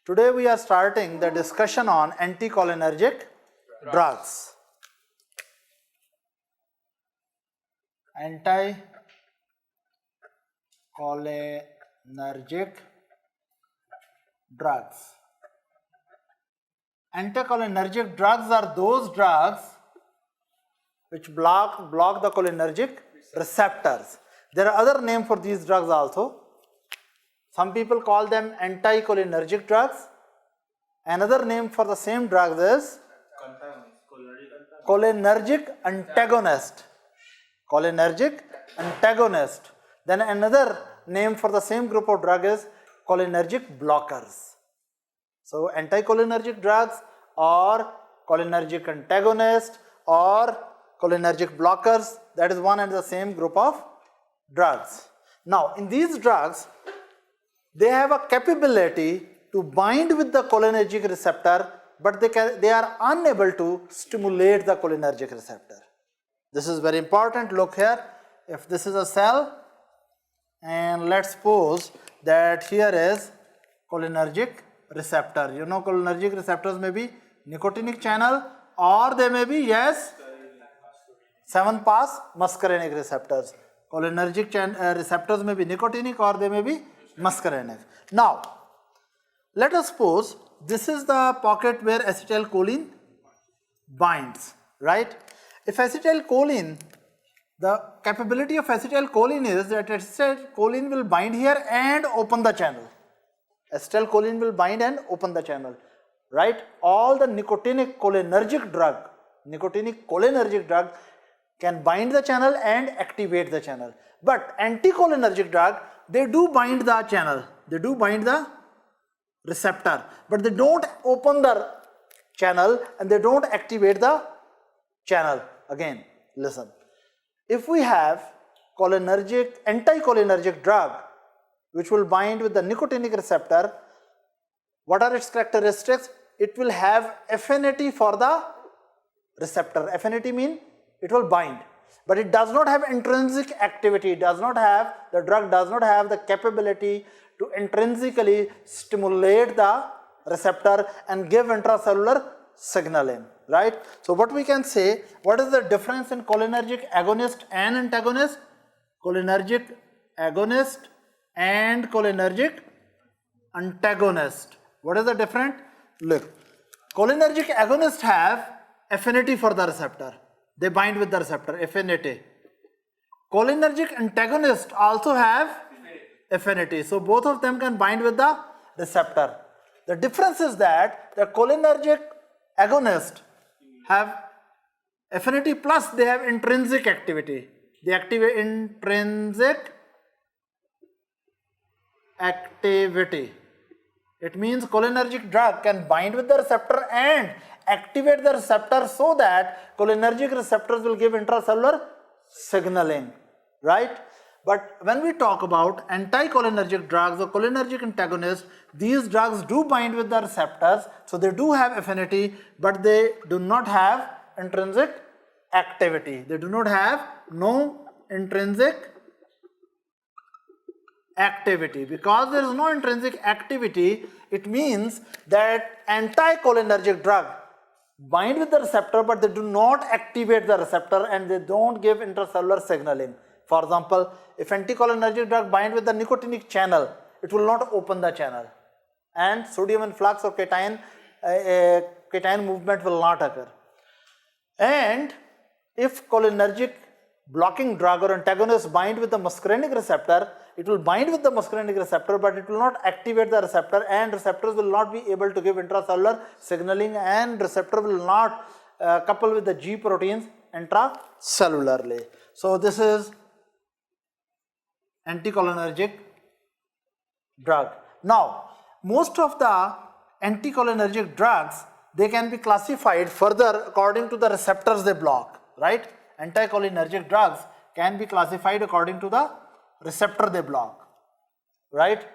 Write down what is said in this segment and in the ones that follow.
Today we are starting the discussion on anticholinergic drugs. Anticholinergic drugs. Anticholinergic drugs are those drugs which block the cholinergic receptors. There are other names for these drugs also. Some people call them anticholinergic drugs. Another name for the same drugs is cholinergic antagonist. Cholinergic antagonist. Then another name for the same group of drugs is cholinergic blockers. So anticholinergic drugs or cholinergic antagonist or cholinergic blockers, that is one and the same group of drugs. Now in these drugs, they have a capability to bind with the cholinergic receptor, but they are unable to stimulate the cholinergic receptor. This is very important. Look here, if this is a cell and let's suppose that here is cholinergic receptor. You know, cholinergic receptors may be nicotinic channel or they may be, yes, 7-pass muscarinic receptors. Cholinergic receptors may be nicotinic or they may be muscarinic. Now, let us suppose this is the pocket where acetylcholine binds, right? If acetylcholine, the capability of acetylcholine is that acetylcholine will bind here and open the channel. Acetylcholine will bind and open the channel, right? All the nicotinic cholinergic drug can bind the channel and activate the channel. But anticholinergic drug, they do bind the channel, they do bind the receptor, but they don't open the channel and they don't activate the channel. Again, listen. If we have anticholinergic drug which will bind with the nicotinic receptor, what are its characteristics? It will have affinity for the receptor. Affinity means it will bind, but it does not have intrinsic activity. The drug does not have the capability to intrinsically stimulate the receptor and give intracellular signaling, right? So what we can say, what is the difference in cholinergic agonist and antagonist? Cholinergic agonist and cholinergic antagonist. What is the difference? Look, cholinergic agonists have affinity for the receptor. They bind with the receptor, affinity. Cholinergic antagonists also have affinity. So both of them can bind with the receptor. The difference is that the cholinergic agonists have affinity plus they have intrinsic activity. They activate intrinsic activity. It means cholinergic drug can bind with the receptor and activate the receptor so that cholinergic receptors will give intracellular signaling, right? But when we talk about anticholinergic drugs or cholinergic antagonists, these drugs do bind with the receptors, so they do have affinity, but they do not have intrinsic activity. They do not have no intrinsic activity. Because there is no intrinsic activity, it means that anticholinergic drug bind with the receptor, but they do not activate the receptor and they don't give intracellular signaling. For example, if anticholinergic drug bind with the nicotinic channel, it will not open the channel and sodium influx or cation movement will not occur. And if cholinergic blocking drug or antagonist bind with the muscarinic receptor, it will bind with the muscarinic receptor, but it will not activate the receptor and receptors will not be able to give intracellular signaling and receptor will not couple with the G proteins intracellularly. So this is anticholinergic drug. Now, most of the anticholinergic drugs, they can be classified further according to the receptors they block, right? Anticholinergic drugs can be classified according to the receptor they block, right?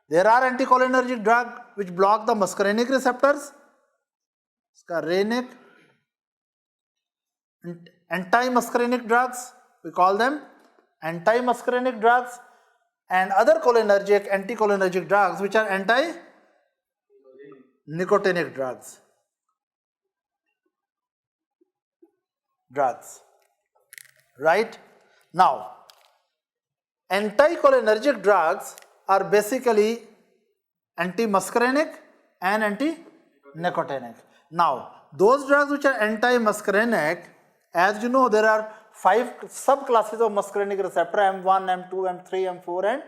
There are anticholinergic drugs which block the muscarinic receptors, anti-muscarinic drugs, we call them anti-muscarinic drugs, and other cholinergic, anticholinergic drugs which are nicotinic drugs. Right? Now, anticholinergic drugs are basically antimuscarinic and anti-nicotinic. Now, those drugs which are anti-muscarinic, as you know, there are 5 subclasses of muscarinic receptor: M1, M2, M3, M4 and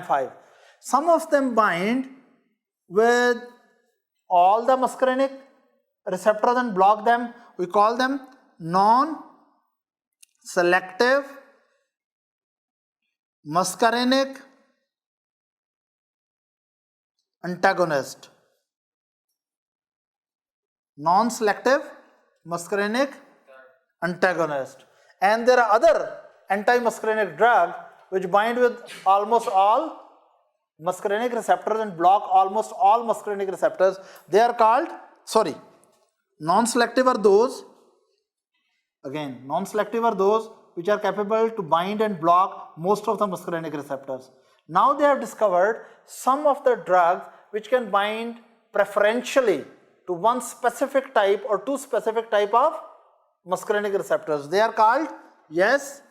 M5. Some of them bind with all the muscarinic receptors and block them. We call them non-selective muscarinic antagonist. Non-selective muscarinic antagonist. And there are other anti-muscarinic drugs which bind with almost all muscarinic receptors and block almost all muscarinic receptors. They are called, non-selective are those, again, non-selective are those which are capable to bind and block most of the muscarinic receptors. Now they have discovered some of the drugs which can bind preferentially to one specific type or two specific type of muscarinic receptors. They are called, yes,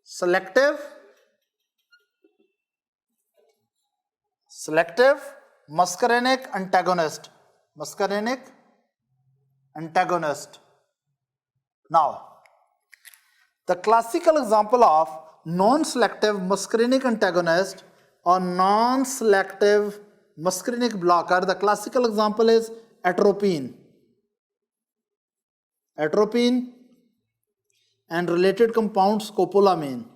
selective muscarinic antagonist. Now, the classical example of non-selective muscarinic antagonist or non-selective muscarinic blocker, the classical example is atropine. Atropine and related compound scopolamine.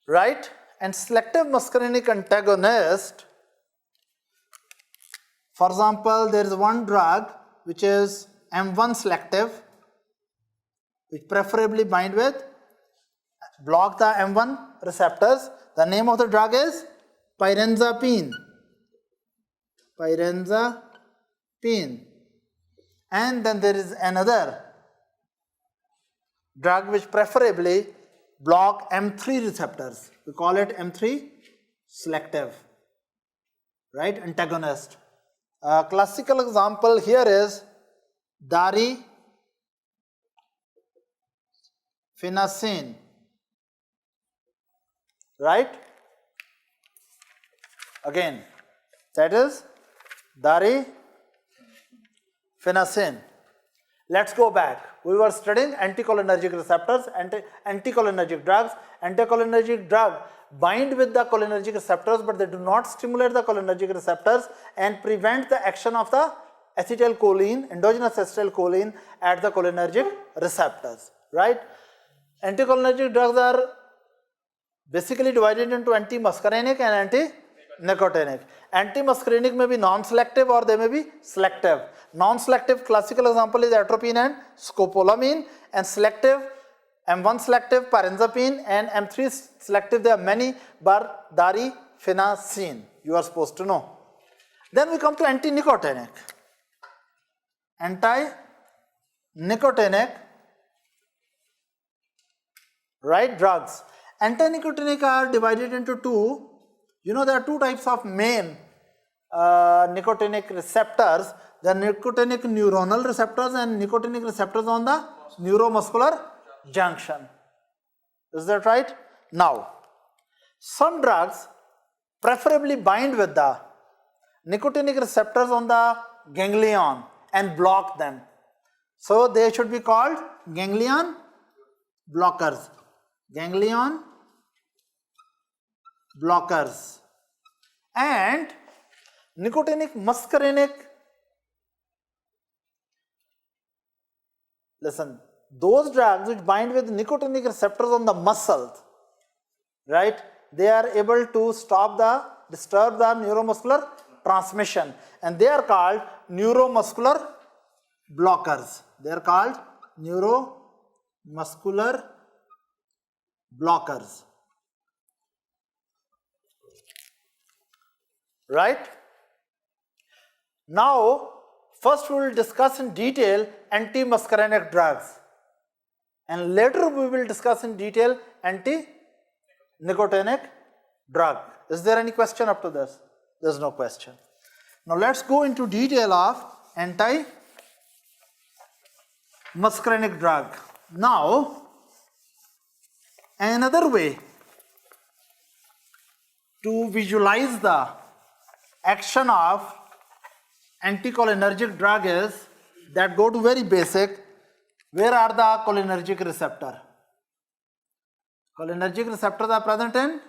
Right? And selective muscarinic antagonist, for example, there is one drug which is M1 selective, which preferably bind with, block the M1 receptors. The name of the drug is pyrazapine. And then there is another drug which preferably block M3 receptors. We call it M3 selective, right, antagonist. A classical example here is darifenacin, right? Again, that is darifenacin. Let's go back. We were studying anticholinergic receptors, anticholinergic drugs. Anticholinergic drugs bind with the cholinergic receptors, but they do not stimulate the cholinergic receptors and prevent the action of the acetylcholine, endogenous acetylcholine at the cholinergic receptors, right? Anticholinergic drugs are basically divided into antimuscarinic and anti-nicotinic. Antimuscarinic may be non-selective or they may be selective. Non-selective classical example is atropine and scopolamine, and selective M1 selective pyrazapine and M3 selective, there are many, but darifenacin, you are supposed to know. Then we come to anti-nicotinic. Anti-nicotinic, right, drugs. Anti-nicotinic are divided into two. You know, there are two types of main nicotinic receptors. The nicotinic neuronal receptors and nicotinic receptors on the neuromuscular junction. Is that right? Now, some drugs preferably bind with the nicotinic receptors on the ganglion and block them. So they should be called ganglion blockers. Ganglion blockers. And nicotinic muscarinic, listen, those drugs which bind with nicotinic receptors on the muscles, right, they are able to disturb the neuromuscular transmission, and they are called neuromuscular blockers. They are called neuromuscular blockers, right? Now, first we will discuss in detail antimuscarinic drugs, and later we will discuss in detail nicotinic drug. Is there any question up to this? There's no question. Now let's go into detail of anti-muscarinic drug. Now, another way to visualize the action of anticholinergic drug is that go to very basic. Where are the cholinergic receptor? Cholinergic receptors are present in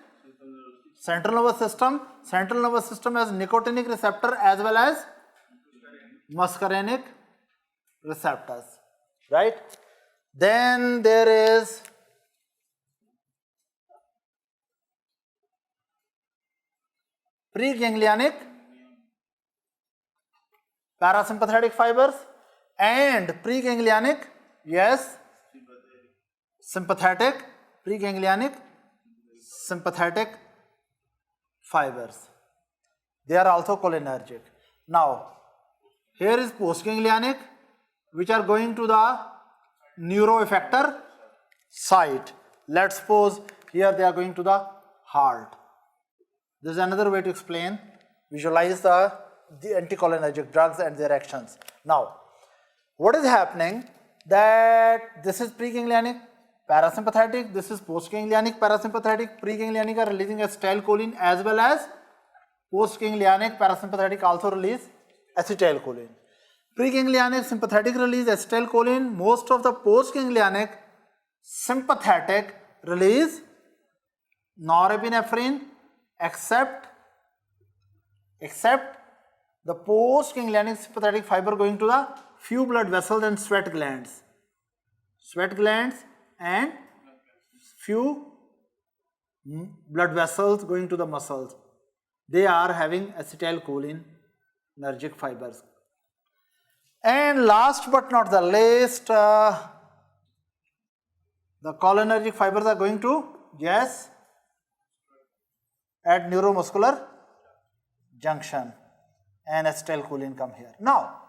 central nervous system. Central nervous system has nicotinic receptor as well as muscarinic receptors, right? Then there is preganglionic parasympathetic fibers and preganglionic, yes, sympathetic, preganglionic sympathetic fibers. They are also cholinergic. Now, here is postganglionic, which are going to the neuroeffector site. Let's suppose here they are going to the heart. This is another way to explain, visualize the anticholinergic drugs and their actions. Now, what is happening that this is preganglionic parasympathetic, this is postganglionic parasympathetic. Preganglionic are releasing acetylcholine as well as postganglionic parasympathetic also release acetylcholine. Preganglionic sympathetic release acetylcholine, most of the postganglionic sympathetic release norepinephrine except the postganglionic sympathetic fiber going to the few blood vessels and sweat glands and few blood vessels going to the muscles. They are having acetylcholinergic fibers. And last but not the least, the cholinergic fibers are going to, yes, at neuromuscular junction, and acetylcholine come here. Now,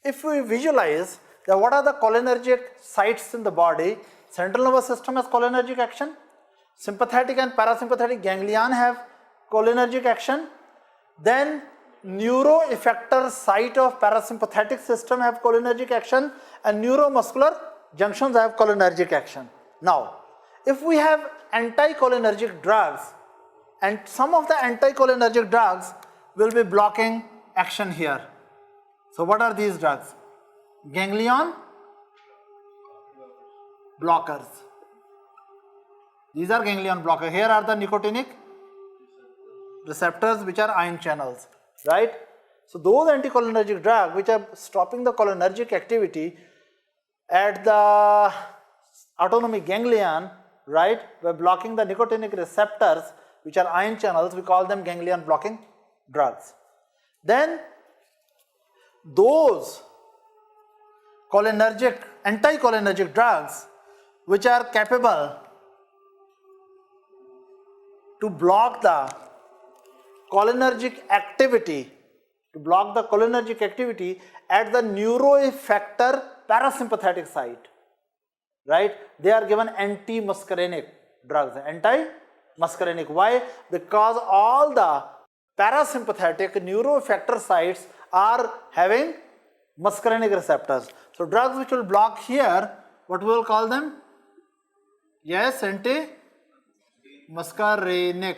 if we visualize that what are the cholinergic sites in the body, central nervous system has cholinergic action, sympathetic and parasympathetic ganglion have cholinergic action, then neuroeffector site of parasympathetic system have cholinergic action, and neuromuscular junctions have cholinergic action. Now, if we have anticholinergic drugs, and some of the anticholinergic drugs will be blocking action here. So what are these drugs? Ganglion blockers. These are ganglion blockers. Here are the nicotinic receptors which are ion channels, right? So those anticholinergic drugs which are stopping the cholinergic activity at the autonomic ganglion, right, by blocking the nicotinic receptors which are ion channels, we call them ganglion blocking drugs. Then those anticholinergic drugs which are capable to block the cholinergic activity, at the neuroeffector parasympathetic site, right? They are given anti-muscarinic drugs, anti-muscarinic. Why? Because all the parasympathetic neuroeffector sites are having muscarinic receptors. So drugs which will block here, what we will call them? Yes, anti-muscarinic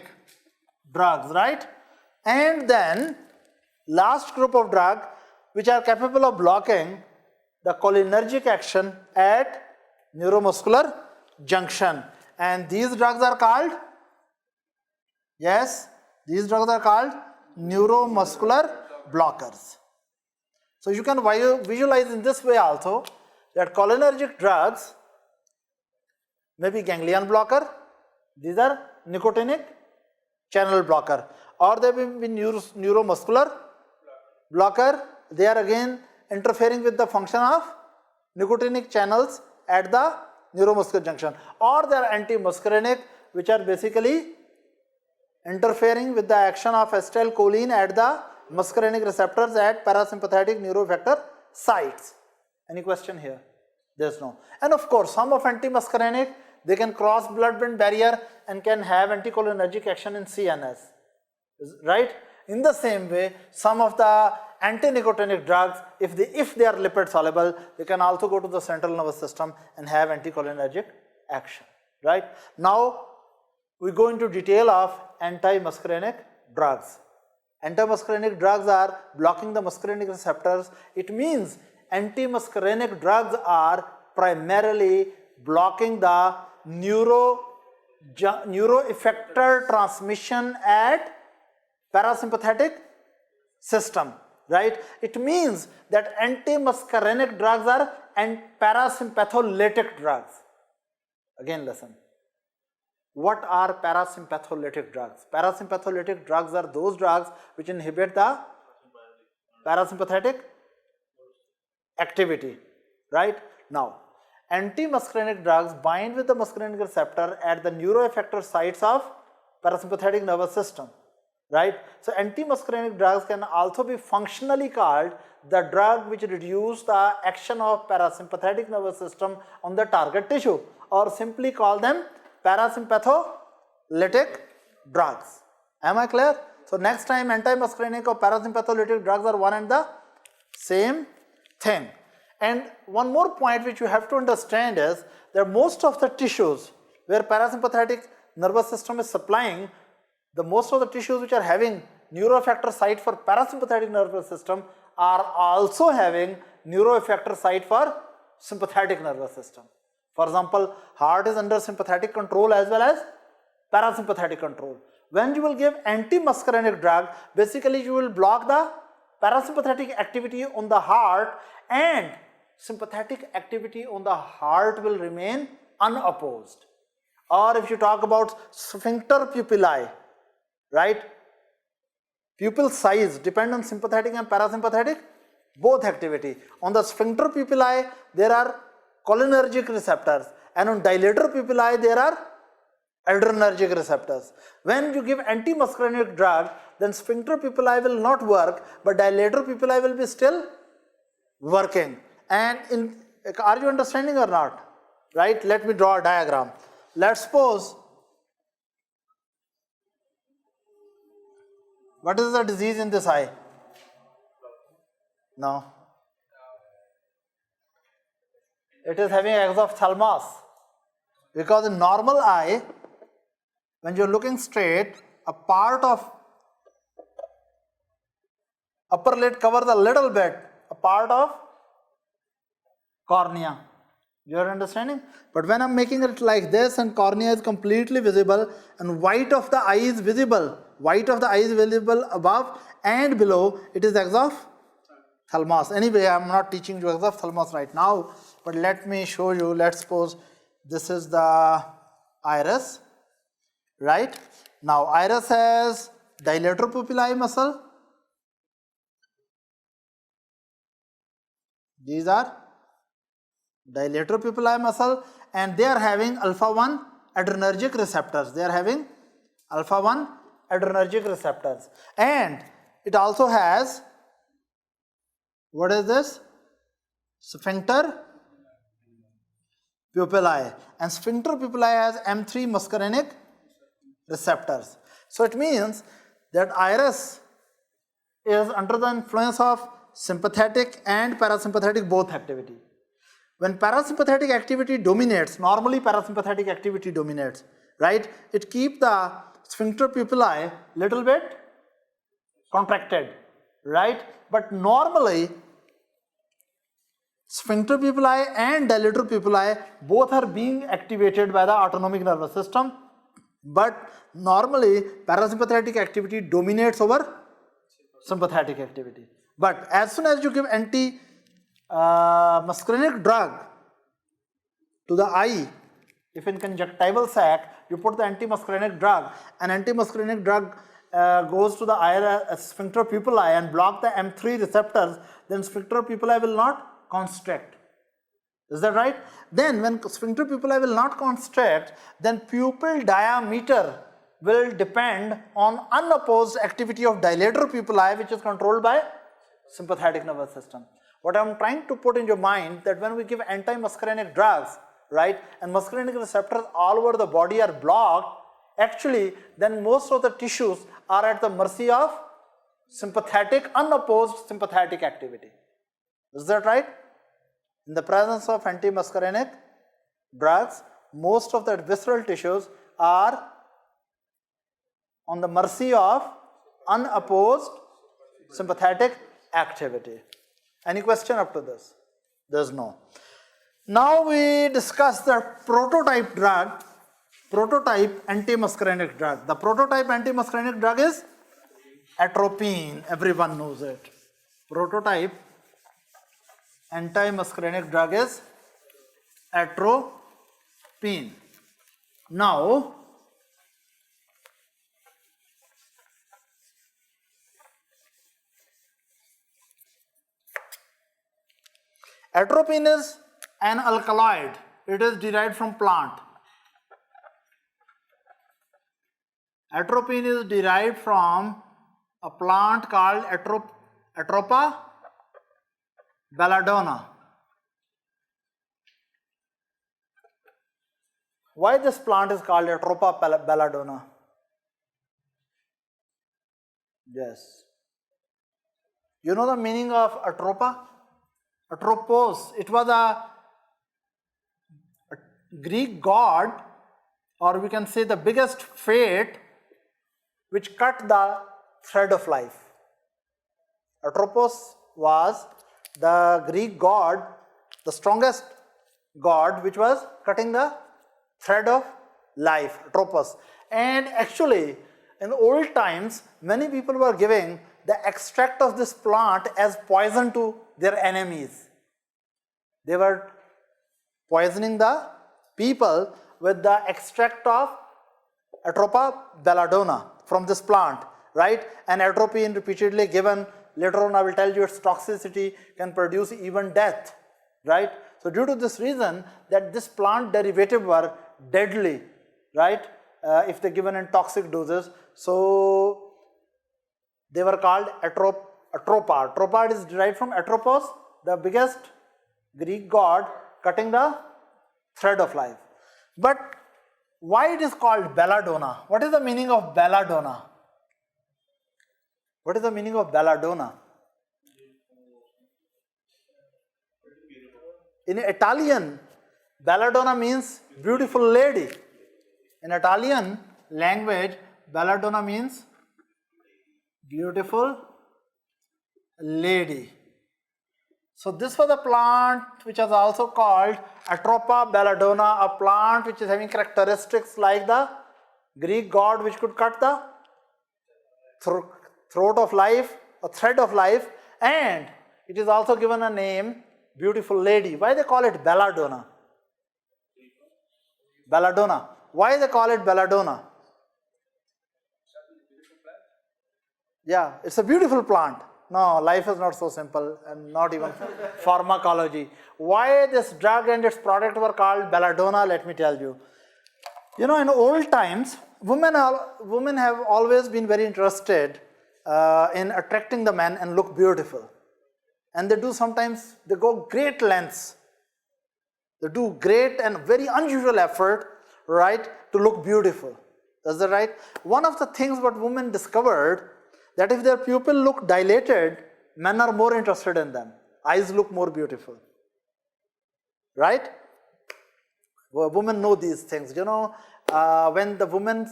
drugs, right? And then last group of drugs which are capable of blocking the cholinergic action at neuromuscular junction, and these drugs are called, yes, these drugs are called neuromuscular blockers. So you can visualize in this way also that cholinergic drugs may be ganglion blocker, these are nicotinic channel blocker, or they may be neuromuscular blocker. They are again interfering with the function of nicotinic channels at the neuromuscular junction, or they are anti-muscarinic, which are basically interfering with the action of acetylcholine at the muscarinic receptors at parasympathetic neuroeffector sites. Any question here? There's no. And of course, some of anti-muscarinic, they can cross blood-brain barrier and can have anticholinergic action in CNS, right? In the same way, some of the anti-nicotinic drugs, if they are lipid soluble, they can also go to the central nervous system and have anticholinergic action, right? Now, we go into detail of anti-muscarinic drugs. Anti-muscarinic drugs are blocking the muscarinic receptors. It means anti-muscarinic drugs are primarily blocking the neuroeffector transmission at parasympathetic system, right? It means that anti-muscarinic drugs are parasympatholytic drugs. Again, listen. What are parasympatholytic drugs? Parasympatholytic drugs are those drugs which inhibit the parasympathetic activity, right? Now, anti-muscarinic drugs bind with the muscarinic receptor at the neuroeffector sites of parasympathetic nervous system, right? So, anti-muscarinic drugs can also be functionally called the drug which reduce the action of parasympathetic nervous system on the target tissue, or simply call them parasympatholytic drugs. Am I clear? So, next time anti-muscarinic or parasympatholytic drugs are one and the same thing. And one more point which you have to understand is that most of the tissues where parasympathetic nervous system is supplying, most of the tissues which are having neuroeffector site for parasympathetic nervous system are also having neuroeffector site for sympathetic nervous system. For example, heart is under sympathetic control as well as parasympathetic control. When you will give anti-muscarinic drug, basically you will block the parasympathetic activity on the heart, and sympathetic activity on the heart will remain unopposed. Or if you talk about sphincter pupillae, right? Pupil size depend on sympathetic and parasympathetic both activity. On the sphincter pupillae there are cholinergic receptors, and on dilator pupillae there are adrenergic receptors. When you give anti-muscarinic drug, then sphincter pupillae will not work, but dilator pupillae will be still working. And are you understanding or not? Right? Let me draw a diagram. Let's suppose, what is the disease in this eye? No. It is having exophthalmos, because in normal eye, when you are looking straight, a part of upper lid covers a little bit, a part of cornea. You are understanding? But when I am making it like this and cornea is completely visible and white of the eye is visible, above and below, it is exophthalmos. Anyway, I am not teaching you exophthalmos right now, but let me show you. Let's suppose this is the iris, right? Now, iris has dilator pupillae muscle. These are dilator pupillae muscle, and they are having alpha 1 adrenergic receptors. And it also has, what is this? Sphincter pupillae, and sphincter pupillae has M3 muscarinic receptors. So it means that iris is under the influence of sympathetic and parasympathetic both activity. When parasympathetic activity dominates, normally parasympathetic activity dominates, right? It keeps the sphincter pupillae little bit contracted, right? But normally sphincter pupillae and dilator pupillae both are being activated by the autonomic nervous system, but normally parasympathetic activity dominates over sympathetic activity. But as soon as you give anti-muscarinic drug to the eye, if in conjunctival sac you put the anti-muscarinic drug, and anti-muscarinic drug goes to the sphincter pupillae and block the M3 receptors, then sphincter pupillae will not constrict. Is that right? Then when sphincter pupillae will not constrict, then pupil diameter will depend on unopposed activity of dilator pupillae, which is controlled by sympathetic nervous system. What I am trying to put in your mind, that when we give anti-muscarinic drugs, right, and muscarinic receptors all over the body are blocked, actually then most of the tissues are at the mercy of sympathetic, unopposed sympathetic activity. Is that right? In the presence of anti-muscarinic drugs, most of the visceral tissues are on the mercy of unopposed sympathetic activity. Any question up to this? There's no. Now we discuss the prototype drug, prototype anti-muscarinic drug. The prototype anti-muscarinic drug is atropine. Everyone knows it. Prototype anti-muscarinic drug is atropine. Now, atropine is an alkaloid. It is derived from plant. Atropine is derived from a plant called Atropa belladonna. Why this plant is called Atropa belladonna? Yes. You know the meaning of Atropa? Atropos. It was a Greek god, or we can say the biggest fate, which cut the thread of life. Atropos was the Greek god, the strongest god, which was cutting the thread of life, Atropos. And actually, in old times, many people were giving the extract of this plant as poison to their enemies. They were poisoning the people with the extract of Atropa belladonna from this plant, right? And atropine repeatedly given. Later on I will tell you its toxicity can produce even death, right? So due to this reason that this plant derivative were deadly, right? If they given in toxic doses, so they were called Atropa. Atropa is derived from Atropos, the biggest Greek god cutting the thread of life. But why it is called belladonna? What is the meaning of belladonna? What is the meaning of belladonna? In Italian, belladonna means beautiful lady. In Italian language, belladonna means beautiful lady. So this was a plant which is also called Atropa belladonna, a plant which is having characteristics like the Greek god which could cut the throat of life, a thread of life, and it is also given a name, beautiful lady. Why they call it belladonna? Belladonna. Why they call it belladonna? Yeah, it's a beautiful plant. No, life is not so simple, and not even pharmacology. Why this drug and its product were called belladonna, let me tell you. You know, in old times, women have always been very interested in attracting the men and look beautiful. And they do sometimes, they go great lengths. They do great and very unusual effort, right, to look beautiful. Is that right? One of the things what women discovered, that if their pupil look dilated, men are more interested in them. Eyes look more beautiful. Right? Well, women know these things. You know, when the women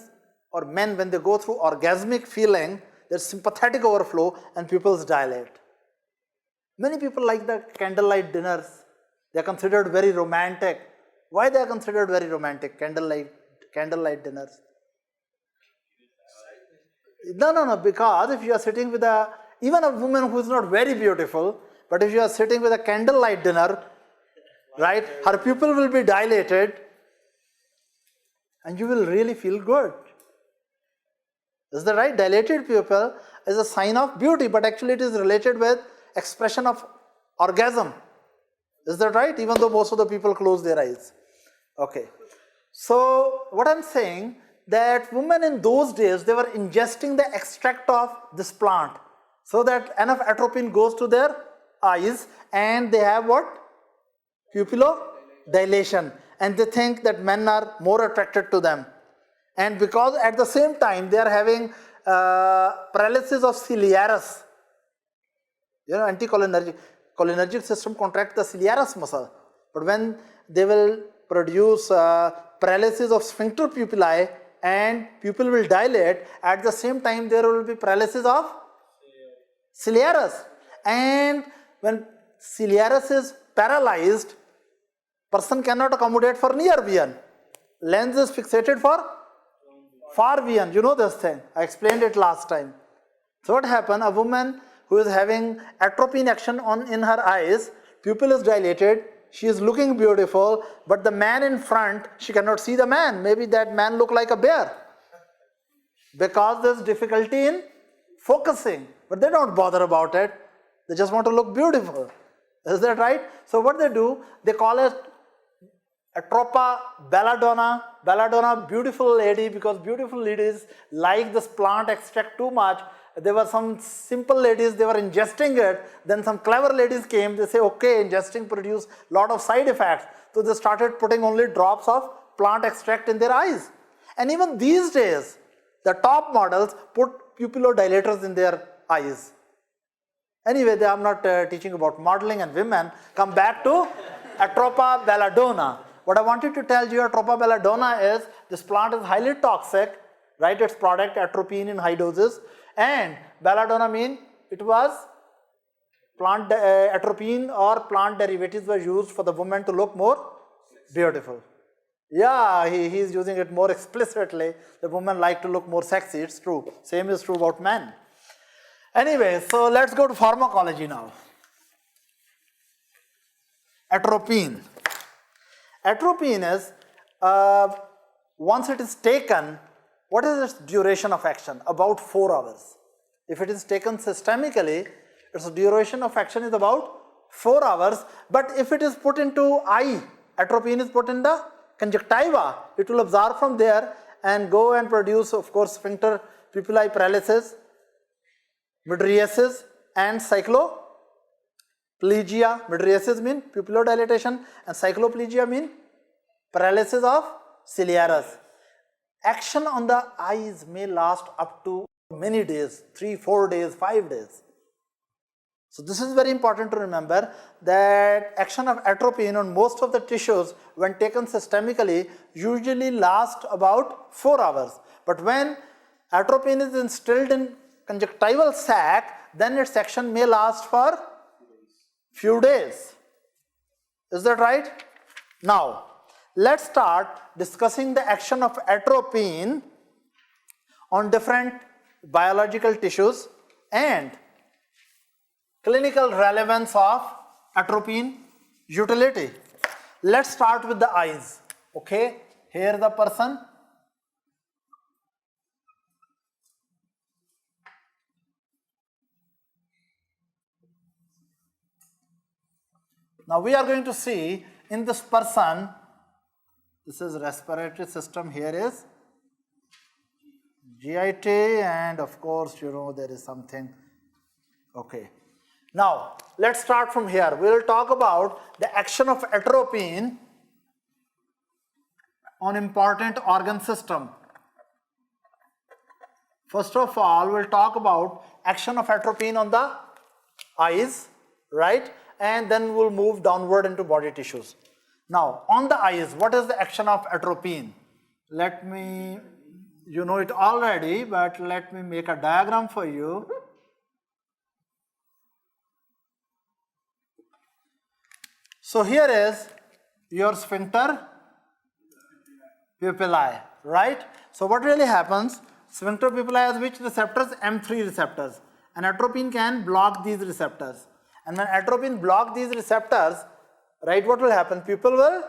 or men, when they go through orgasmic feeling, there's sympathetic overflow and pupils dilate. Many people like the candlelight dinners. They are considered very romantic. Why they are considered very romantic, candlelight dinners? No, because if you are sitting with even a woman who is not very beautiful, but if you are sitting with a candlelight dinner, right, her pupil will be dilated and you will really feel good. Is that right? Dilated pupil is a sign of beauty, but actually it is related with expression of orgasm. Is that right? Even though most of the people close their eyes. Okay. So what I'm saying, that women in those days, they were ingesting the extract of this plant so that enough atropine goes to their eyes and they have what? Pupillodilation. and they think that men are more attracted to them. And because at the same time they are having paralysis of ciliaris. Anticholinergic system contract the ciliaris muscle. But when they will produce paralysis of sphincter pupillae and pupil will dilate, at the same time there will be paralysis of ciliaris. And when ciliaris is paralyzed, person cannot accommodate for near vision. Lens is fixated for far vision. You know this thing. I explained it last time. So what happened? A woman who is having atropine action in her eyes, pupil is dilated, she is looking beautiful, but the man in front, she cannot see the man. Maybe that man look like a bear. Because there is difficulty in focusing. But they don't bother about it. They just want to look beautiful. Is that right? So what they do, they call it Atropa belladonna. Belladonna, beautiful lady, because beautiful ladies like this plant extract too much. There were some simple ladies, they were ingesting it. Then some clever ladies came, they say, okay, ingesting produce lot of side effects. So they started putting only drops of plant extract in their eyes. And even these days, the top models put pupillodilators in their eyes. Anyway, I'm not teaching about modeling and women. Come back to Atropa belladonna. What I wanted to tell you, Atropa belladonna is, this plant is highly toxic, right? Its product atropine in high doses. And belladonna mean it was plant atropine or plant derivatives were used for the woman to look more beautiful. Yeah, he is using it more explicitly. The women like to look more sexy, it's true. Same is true about men. Anyway, so let's go to pharmacology now. Atropine. Atropine is, once it is taken, what is its duration of action? About 4 hours. If it is taken systemically, its duration of action is about 4 hours. But if it is put into eye, atropine is put in the conjunctiva, it will absorb from there and go and produce, of course, sphincter pupillae paralysis, mydriasis and cycloplegia. Mydriasis mean pupillodilatation and cycloplegia mean paralysis of ciliaris. Action on the eyes may last up to many days, 3, 4 days, 5 days. So this is very important to remember that action of atropine on most of the tissues when taken systemically usually last about 4 hours. But when atropine is instilled in conjunctival sac, then its action may last for few days. Is that right? Now, let's start discussing the action of atropine on different biological tissues and clinical relevance of atropine utility. Let's start with the eyes. Okay, here the person. Now we are going to see in this person, this is respiratory system, here is GIT, and of course, you know, there is something. Okay. Now, let's start from here. We will talk about the action of atropine on important organ system. First of all, we'll talk about action of atropine on the eyes, right? And then we'll move downward into body tissues. Now, on the eyes, what is the action of atropine? Let me, you know it already, but let me make a diagram for you. So here is your sphincter pupillae, right? So what really happens? Sphincter pupillae has which receptors? M3 receptors. And atropine can block these receptors. And when atropine block these receptors, right, what will happen? Pupil will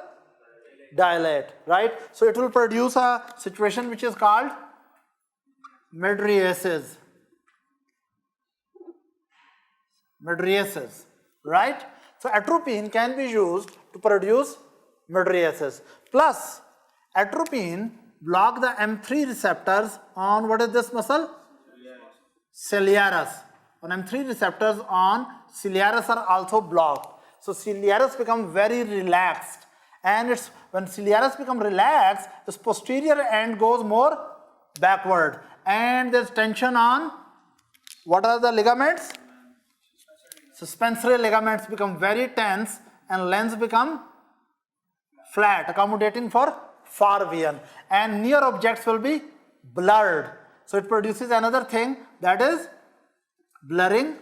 dilate, right? So it will produce a situation which is called mydriasis. Mydriasis, right? So atropine can be used to produce mydriasis. Plus, atropine block the M3 receptors on what is this muscle? Ciliaris. On M3 receptors on ciliaris are also blocked. So ciliaris become very relaxed, and it's when ciliaris become relaxed, this posterior end goes more backward, and there's tension on what are the ligaments? Suspensory ligaments become very tense and lens become flat, accommodating for far vision, and near objects will be blurred. So it produces another thing, that is blurring.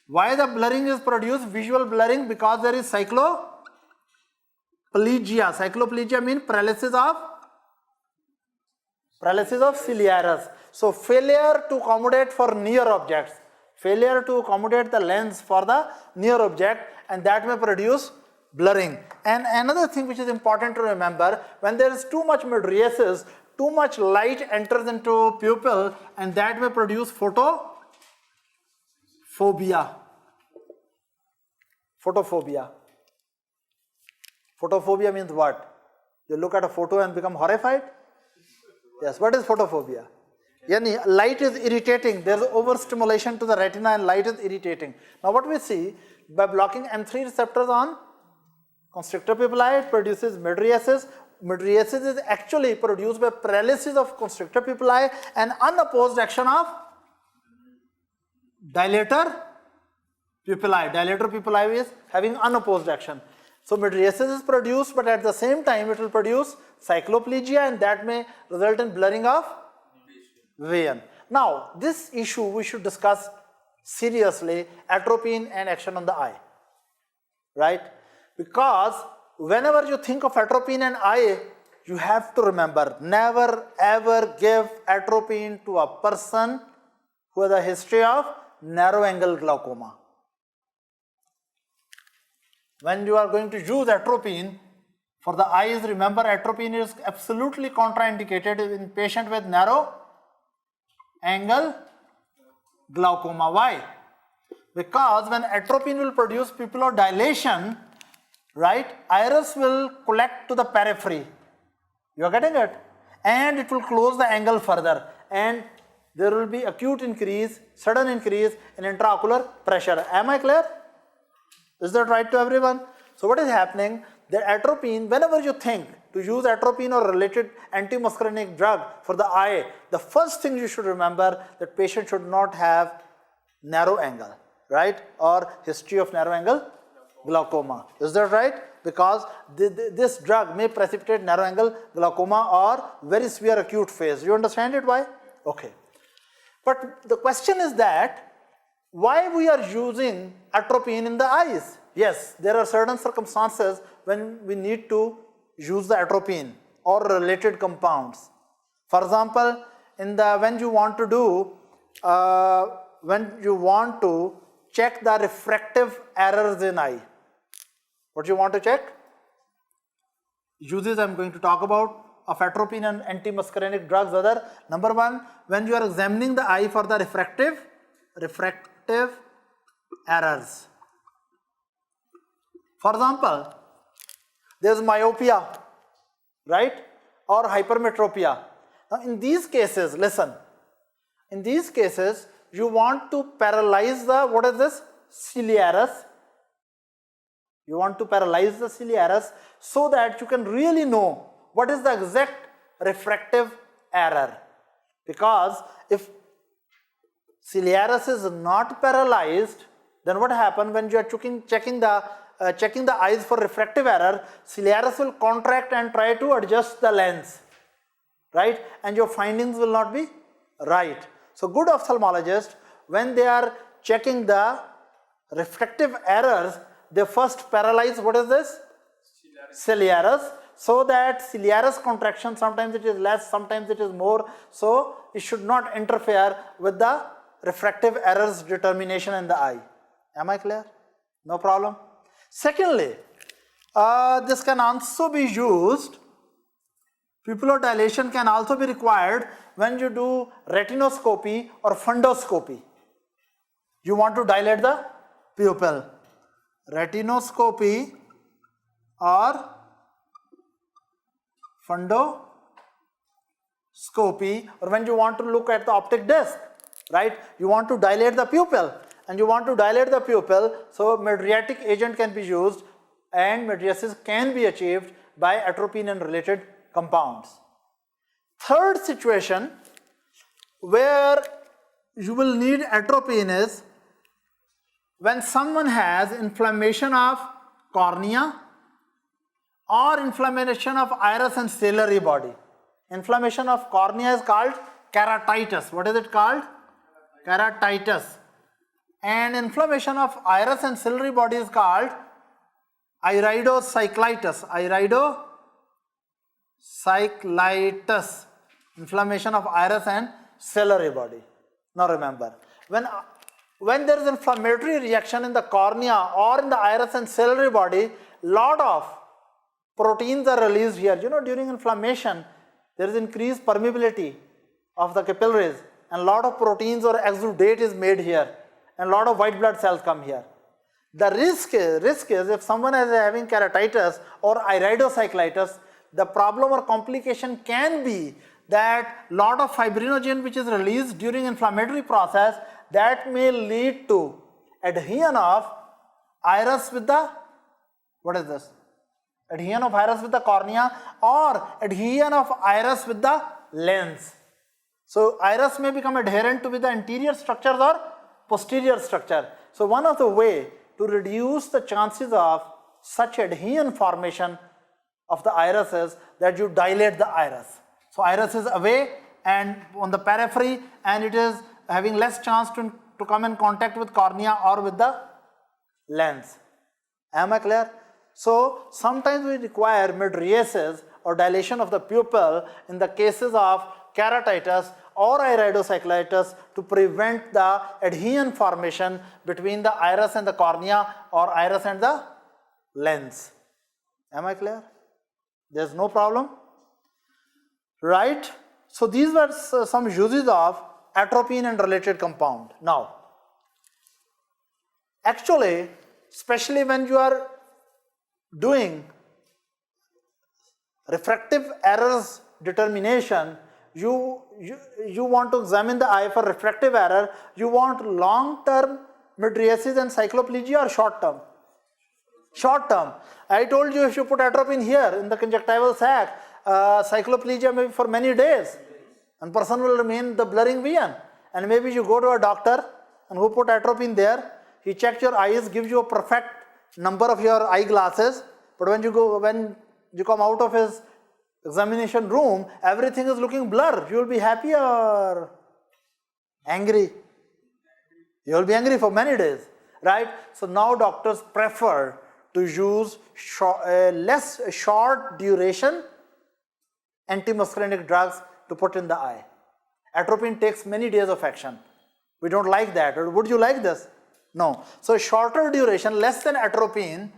Why the blurring is produced? Visual blurring, because there is cycloplegia. Cycloplegia means paralysis of ciliaris. So failure to accommodate for near objects, failure to accommodate the lens for the near object, and that may produce blurring. And another thing which is important to remember, when there is too much mydriasis, too much light enters into pupil, and that may produce photophobia. Photophobia means what? You look at a photo and become horrified? Yes, what is photophobia? Yani light is irritating, there is overstimulation to the retina and light is irritating. Now what we see, by blocking M3 receptors on constrictor pupillae, it produces mydriasis. Mydriasis is actually produced by paralysis of constrictor pupillae and unopposed action of dilator pupillae. Dilator pupillae is having unopposed action. So mydriasis is produced, but at the same time it will produce cycloplegia, and that may result in blurring of vision. Now this issue we should discuss seriously, atropine and action on the eye, right? Because whenever you think of atropine and eye, you have to remember, never ever give atropine to a person who has a history of narrow angle glaucoma. When you are going to use atropine for the eyes, remember atropine is absolutely contraindicated in patient with narrow angle glaucoma. Why? Because when atropine will produce pupillar dilation, right, iris will collect to the periphery. You are getting it? And it will close the angle further, and there will be acute increase, sudden increase in intraocular pressure. Am I clear? Is that right to everyone? So what is happening? The atropine, whenever you think to use atropine or related antimuscarinic drug for the eye, the first thing you should remember that patient should not have narrow angle, right, or history of narrow angle glaucoma. Is that right? Because this drug may precipitate narrow angle glaucoma or very severe acute phase. You understand it why? Okay. But the question is that why we are using atropine in the eyes? Yes, there are certain circumstances when we need to use the atropine or related compounds. For example, when you want to check the refractive errors in eye. What you want to check? Uses I am going to talk about of atropine and antimuscarinic drugs. Other number one, when you are examining the eye for the refractive errors. For example, there is myopia, right, or hypermetropia. Now in these cases, listen, in these cases you want to paralyze the, what is this, ciliaris. You want to paralyze the ciliaris so that you can really know what is the exact refractive error. Because if ciliaris is not paralyzed, then what happens when you are checking the eyes for refractive error? Ciliaris will contract and try to adjust the lens, right? And your findings will not be right. So good ophthalmologists, when they are checking the refractive errors, they first paralyze, what is this? Ciliaris. So that ciliaris contraction, sometimes it is less, sometimes it is more. So it should not interfere with the refractive errors determination in the eye. Am I clear? No problem. Secondly, this can also be used, pupillar dilation can also be required when you do retinoscopy or fundoscopy. You want to dilate the pupil. Retinoscopy or fundoscopy, or when you want to look at the optic disc, right? You want to dilate the pupil, and you want to dilate the pupil, so mydriatic agent can be used and mydriasis can be achieved by atropine and related compounds. Third situation where you will need atropine is when someone has inflammation of cornea or inflammation of iris and ciliary body. Inflammation of cornea is called keratitis. What is it called? Keratitis. And inflammation of iris and ciliary body is called iridocyclitis. Iridocyclitis. Inflammation of iris and ciliary body. Now remember, when there is inflammatory reaction in the cornea or in the iris and ciliary body, lot of proteins are released here. You know, during inflammation, there is increased permeability of the capillaries and lot of proteins or exudate is made here and lot of white blood cells come here. The risk is if someone is having keratitis or iridocyclitis, the problem or complication can be that lot of fibrinogen which is released during inflammatory process that may lead to adhesion of iris with the, what is this? Adhesion of iris with the cornea or adhesion of iris with the lens. So iris may become adherent to with the anterior structures or posterior structure. So one of the way to reduce the chances of such adhesion formation of the iris is that you dilate the iris. So iris is away and on the periphery and it is having less chance to come in contact with cornea or with the lens. Am I clear? So sometimes we require mydriasis or dilation of the pupil in the cases of keratitis or iridocyclitis to prevent the adhesion formation between the iris and the cornea or iris and the lens. Am I clear? There is no problem, right? So these were some uses of atropine and related compound. Now, actually, especially when you are doing refractive errors determination, you want to examine the eye for refractive error. You want long-term mydriasis and cycloplegia or short-term? Short-term. I told you if you put atropine here in the conjunctival sac, cycloplegia may be for many days and person will remain the blurring vision. And maybe you go to a doctor and who put atropine there, he checked your eyes, gives you a perfect number of your eyeglasses, but when you come out of his examination room, everything is looking blur. You will be happy or angry? You will be angry for many days, right? So now doctors prefer to use less short duration antimuscarinic drugs to put in the eye. Atropine takes many days of action. We don't like that. Or would you like this? No. So shorter duration, less than atropine.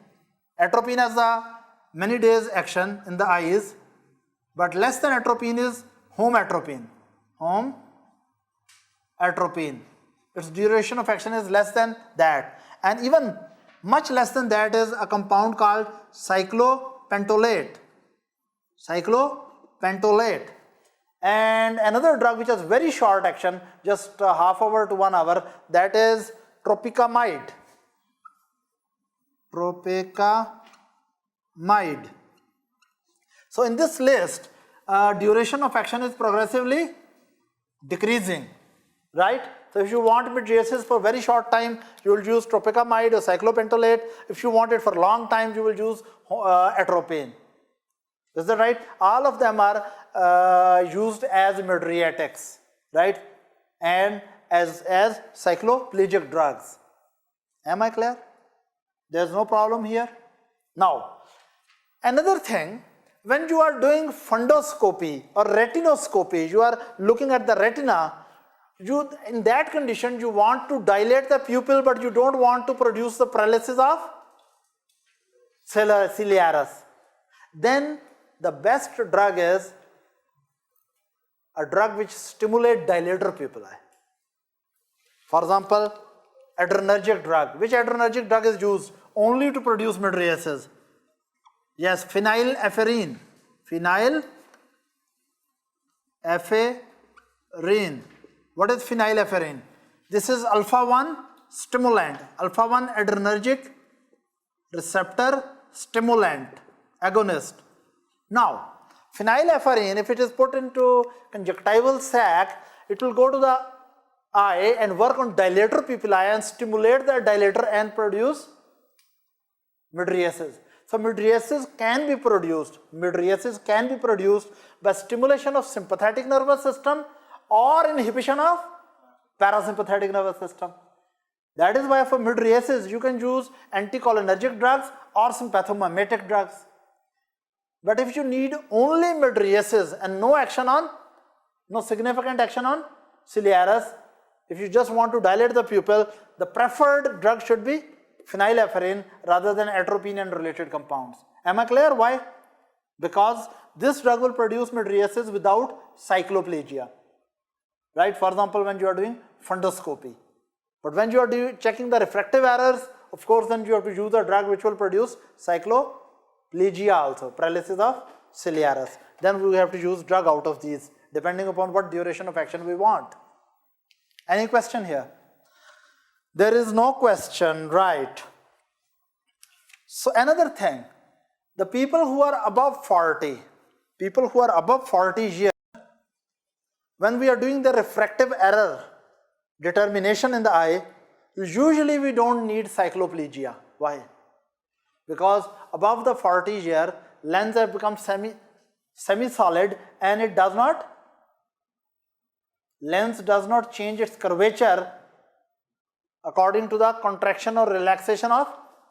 Atropine has a many days action in the eyes, but less than atropine is home atropine. Home atropine. Its duration of action is less than that. And even much less than that is a compound called cyclopentolate. Cyclopentolate. And another drug which has very short action, just half hour to 1 hour, that is tropicamide. Tropicamide. So in this list, duration of action is progressively decreasing, right? So if you want mydriasis for very short time, you will use tropicamide or cyclopentolate. If you want it for long time, you will use atropine. Is that right? All of them are used as mydriatics, right? And as cycloplegic drugs. Am I clear? There's no problem here. Now, another thing, when you are doing fundoscopy or retinoscopy, you are looking at the retina, in that condition you want to dilate the pupil but you don't want to produce the paralysis of ciliaris. Then the best drug is a drug which stimulates dilator pupillae. For example, adrenergic drug. Which adrenergic drug is used only to produce mydriasis? Yes, phenylephrine. Phenylephrine. What is phenylephrine? This is alpha-1 stimulant, alpha-1 adrenergic receptor stimulant, agonist. Now, phenylephrine, if it is put into conjunctival sac, it will go to the eye and work on dilator pupillae and stimulate that dilator and produce mydriasis. So mydriasis can be produced by stimulation of sympathetic nervous system or inhibition of parasympathetic nervous system. That is why for mydriasis you can use anticholinergic drugs or sympathomimetic drugs. But if you need only mydriasis and no significant action on ciliaris, if you just want to dilate the pupil, the preferred drug should be phenylephrine rather than atropine and related compounds. Am I clear? Why? Because this drug will produce mydriasis without cycloplegia. Right? For example, when you are doing fundoscopy. But when you are checking the refractive errors, of course, then you have to use a drug which will produce cycloplegia also, paralysis of ciliaris. Then we have to use drug out of these, depending upon what duration of action we want. Any question here? There is no question, right? So another thing, the people who are above 40 years, when we are doing the refractive error determination in the eye, usually we don't need cycloplegia. Why? Because above the 40 year, lens have become semi-solid and lens does not change its curvature according to the contraction or relaxation of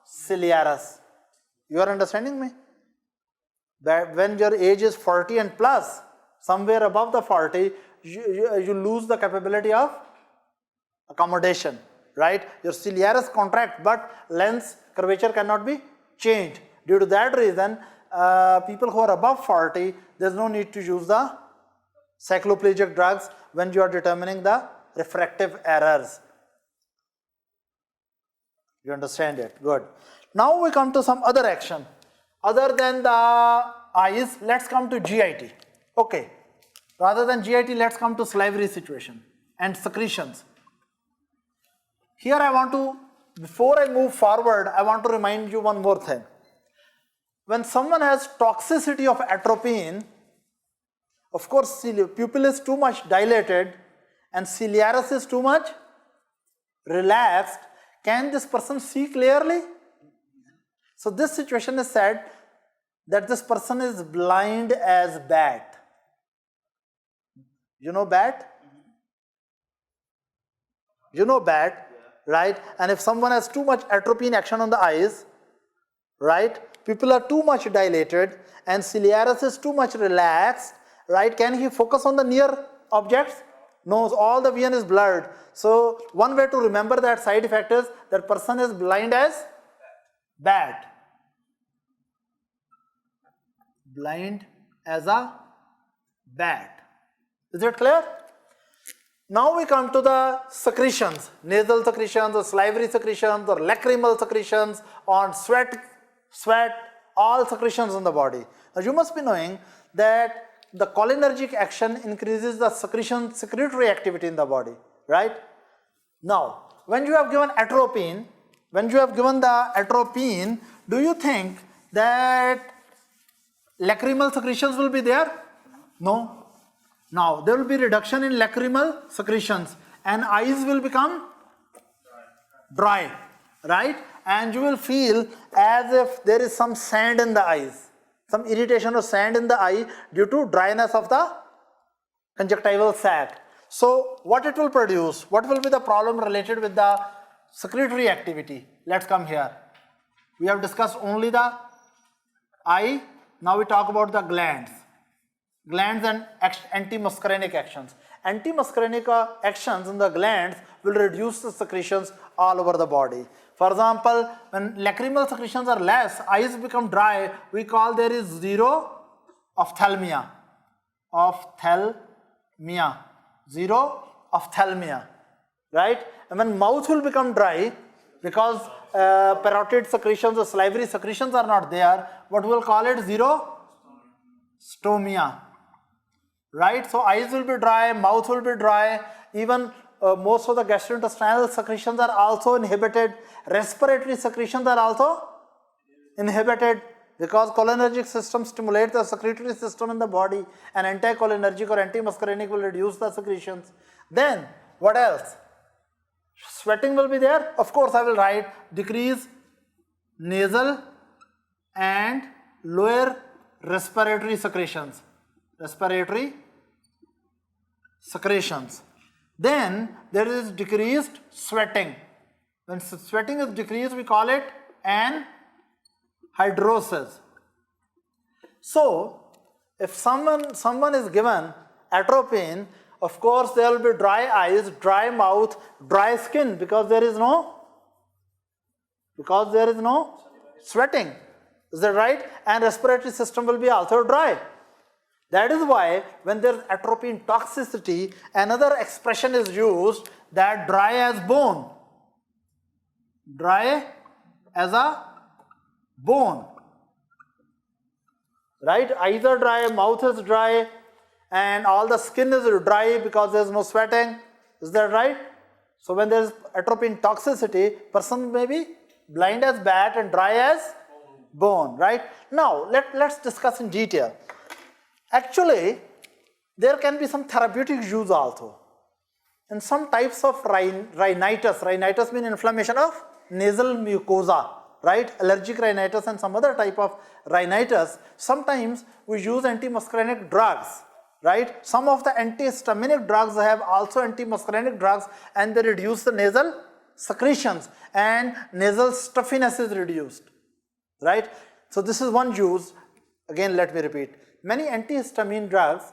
ciliaris. You are understanding me? That when your age is 40 and plus, somewhere above the 40, you lose the capability of accommodation, right? Your ciliaris contract, but lens curvature cannot be changed. Due to that reason, people who are above 40, there is no need to use the cycloplegic drugs when you are determining the refractive errors. You understand it? Good. Now we come to some other action. Other than the eyes, let's come to GIT. Okay. Rather than GIT, let's come to salivary situation and secretions. Here I want to, before I move forward, I want to remind you one more thing. When someone has toxicity of atropine, of course, pupil is too much dilated and ciliaris is too much relaxed. Can this person see clearly? So this situation is said that this person is blind as bat. You know bat? You know bat, right? And if someone has too much atropine action on the eyes, right? Pupil are too much dilated and ciliaris is too much relaxed, right? Can he focus on the near objects? No, all the vision is blurred. So one way to remember that side effect is that person is blind as bat. Blind as a bat. Is it clear? Now we come to the secretions, nasal secretions or salivary secretions or lacrimal secretions on sweat, all secretions in the body. Now you must be knowing that the cholinergic action increases the secretory activity in the body, right? Now, when you have given atropine, do you think that lacrimal secretions will be there? No. Now, there will be reduction in lacrimal secretions and eyes will become dry, right? And you will feel as if there is some sand in the eyes, some irritation or sand in the eye due to dryness of the conjunctival sac. So, what it will produce? What will be the problem related with the secretory activity? Let's come here. We have discussed only the eye. Now we talk about the glands. Glands and antimuscarinic actions. Antimuscarinic actions in the glands will reduce the secretions all over the body. For example, when lacrimal secretions are less, eyes become dry, we call there is zero ophthalmia. Zero ophthalmia, right? And when mouth will become dry, because parotid secretions or salivary secretions are not there, what we will call it zero stomia, right? So eyes will be dry, mouth will be dry, even most of the gastrointestinal secretions are also inhibited, respiratory secretions are also inhibited, Because cholinergic system stimulates the secretory system in the body, and anticholinergic or antimuscarinic will reduce the secretions. Then what else? Sweating will be there. Of course, I will write decrease nasal and lower respiratory secretions. Respiratory secretions. Then there is decreased sweating. When sweating is decreased, we call it anhidrosis. So, if someone is given atropine, of course there will be dry eyes, dry mouth, dry skin because there is no sweating. Is that right? And respiratory system will be also dry. That is why when there is atropine toxicity, another expression is used, that dry as bone. Dry as a bone. Right? Eyes are dry, mouth is dry, and all the skin is dry because there is no sweating. Is that right? So when there is atropine toxicity, person may be blind as bat and dry as bone. Right? Now let's discuss in detail. Actually, there can be some therapeutic use also. In some types of rhinitis means inflammation of nasal mucosa, right? Allergic rhinitis and some other type of rhinitis. Sometimes we use antimuscarinic drugs, right? Some of the antihistaminic drugs have also antimuscarinic drugs, and they reduce the nasal secretions and nasal stuffiness is reduced, right? So this is one use. Again, let me repeat. Many antihistamine drugs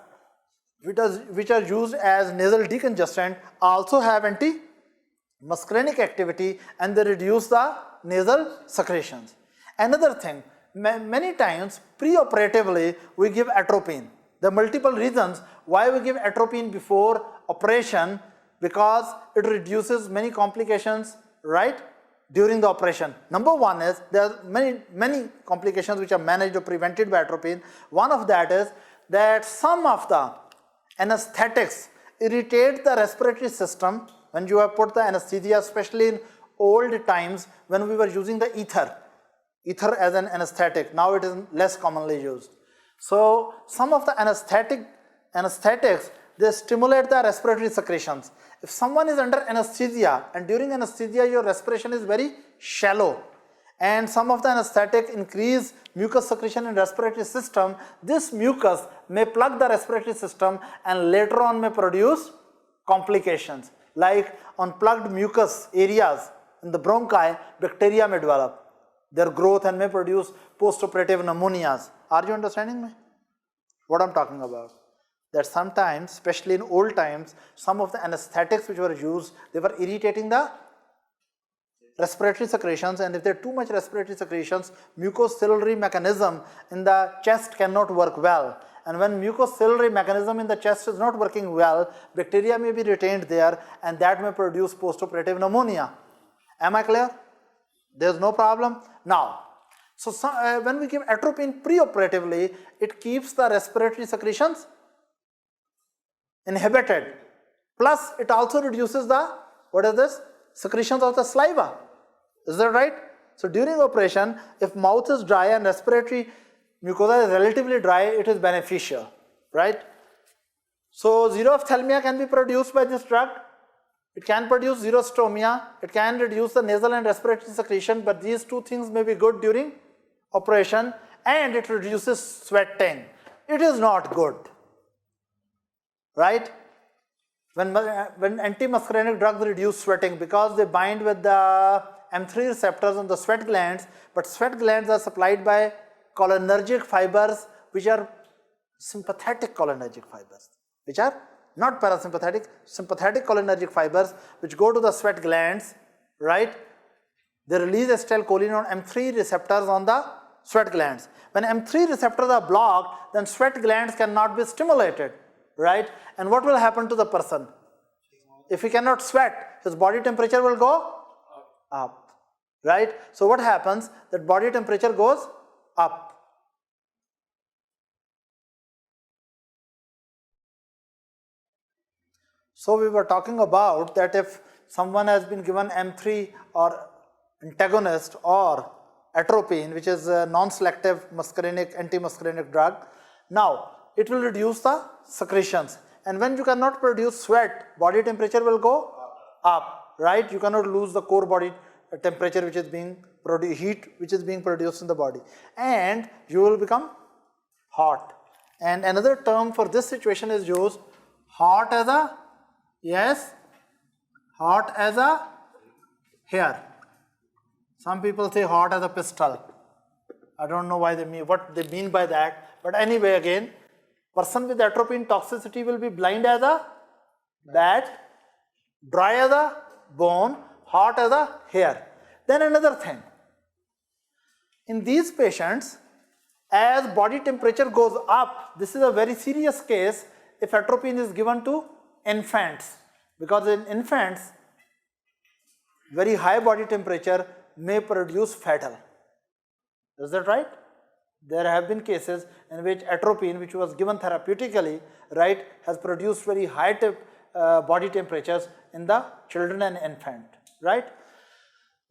which are used as nasal decongestant also have antimuscarinic activity, and they reduce the nasal secretions. Another thing, many times pre-operatively we give atropine. There are multiple reasons why we give atropine before operation, because it reduces many complications, right, during the operation. Number one is there are many complications which are managed or prevented by atropine. One of that is that some of the anesthetics irritate the respiratory system when you have put the anesthesia, especially in old times when we were using the ether as an anesthetic. Now it is less commonly used. So some of the anesthetics, they stimulate the respiratory secretions. If someone is under anesthesia and during anesthesia your respiration is very shallow, and some of the anesthetic increase mucus secretion in respiratory system, this mucus may plug the respiratory system and later on may produce complications. Like on plugged mucus areas in the bronchi, bacteria may develop their growth and may produce postoperative pneumonias. Are you understanding me? What I'm talking about? That sometimes, especially in old times, some of the anesthetics which were used, they were irritating the respiratory secretions, and if there are too much respiratory secretions, mucociliary mechanism in the chest cannot work well. And when mucociliary mechanism in the chest is not working well, bacteria may be retained there, and that may produce postoperative pneumonia. Am I clear? There's no problem? Now, so when we give atropine preoperatively, it keeps the respiratory secretions inhibited. Plus, it also reduces the, secretions of the saliva. Is that right? So during operation, if mouth is dry and respiratory mucosa is relatively dry, it is beneficial, right? So xerophthalmia can be produced by this drug. It can produce xerostomia. It can reduce the nasal and respiratory secretion, but these two things may be good during operation, and it reduces sweating. It is not good, right? When antimuscarinic drugs reduce sweating because they bind with the M3 receptors on the sweat glands, but sweat glands are supplied by cholinergic fibers, which are sympathetic cholinergic fibers, which are not parasympathetic, sympathetic cholinergic fibers, which go to the sweat glands, right? They release acetylcholine on M3 receptors on the sweat glands. When M3 receptors are blocked, then sweat glands cannot be stimulated, right? And what will happen to the person? If he cannot sweat, his body temperature will go up, right? So what happens? That body temperature goes up. So we were talking about that if someone has been given M3 or antagonist or atropine, which is a non-selective muscarinic, anti-muscarinic drug. Now, it will reduce the secretions. And when you cannot produce sweat, body temperature will go up, right? You cannot lose the core body temperature which is being produced, heat which is being produced in the body. And you will become hot. And another term for this situation is used, hot as a, yes, hot as a hair. Some people say hot as a pistol. I don't know why they mean, what they mean by that. But anyway, again, person with atropine toxicity will be blind as a bat, dry as a bone, hot as a hair. Then another thing, in these patients, as body temperature goes up, this is a very serious case if atropine is given to infants, because in infants, very high body temperature may produce fatal. Is that right? There have been cases in which atropine, which was given therapeutically, right, has produced very high body temperatures in the children and infant, right?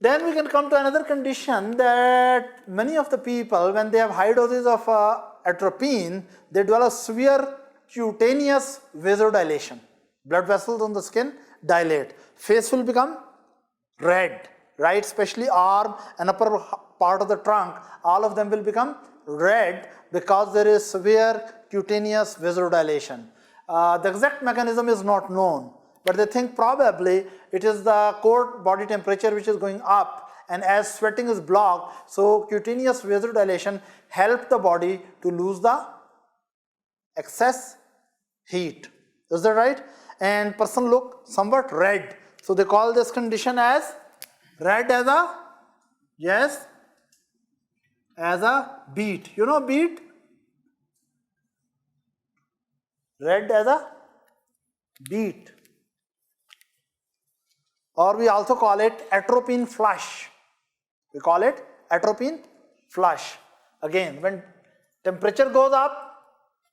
Then we can come to another condition that many of the people, when they have high doses of atropine, they develop severe cutaneous vasodilation. Blood vessels on the skin dilate. Face will become red, right? Especially arm and upper part of the trunk, all of them will become red because there is severe cutaneous vasodilation. The exact mechanism is not known, but they think probably it is the core body temperature which is going up, and as sweating is blocked, so cutaneous vasodilation helps the body to lose the excess heat. Is that right? And person look somewhat red. So they call this condition as red as a, yes, as a beet. You know beet? Red as a beet. Or we also call it atropine flush. We call it atropine flush. Again, when temperature goes up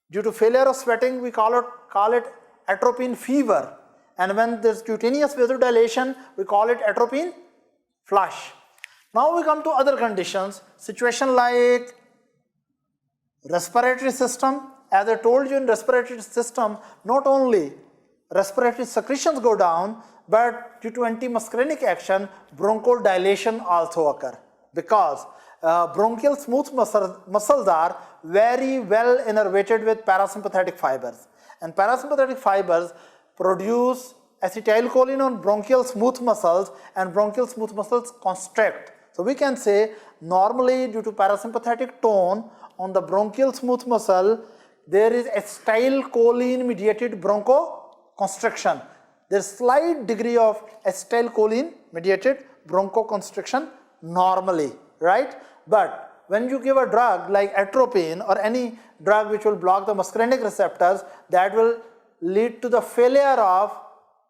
due to failure of sweating, we call it atropine fever. And when there's cutaneous vasodilation, we call it atropine flush. Now we come to other conditions, situation like respiratory system. As I told you, in respiratory system, not only respiratory secretions go down, but due to anti-muscarinic action, bronchodilation also occur, because bronchial smooth muscles are very well innervated with parasympathetic fibers, and parasympathetic fibers produce acetylcholine on bronchial smooth muscles, and bronchial smooth muscles constrict. So we can say normally due to parasympathetic tone on the bronchial smooth muscle, there is acetylcholine mediated bronchoconstriction. There is slight degree of acetylcholine mediated bronchoconstriction normally, right? But when you give a drug like atropine or any drug which will block the muscarinic receptors, that will lead to the failure of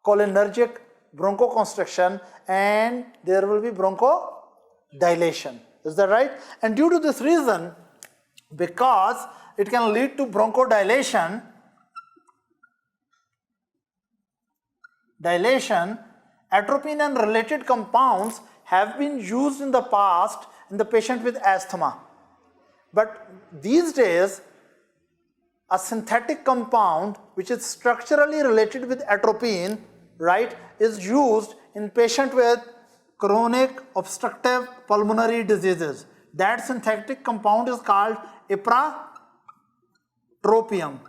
cholinergic bronchoconstriction, and there will be bronchodilation. Is that right? And due to this reason, because it can lead to bronchodilation, atropine and related compounds have been used in the past in the patient with asthma. But these days, a synthetic compound which is structurally related with atropine, right, is used in patient with chronic obstructive pulmonary diseases. That synthetic compound is called ipratropium.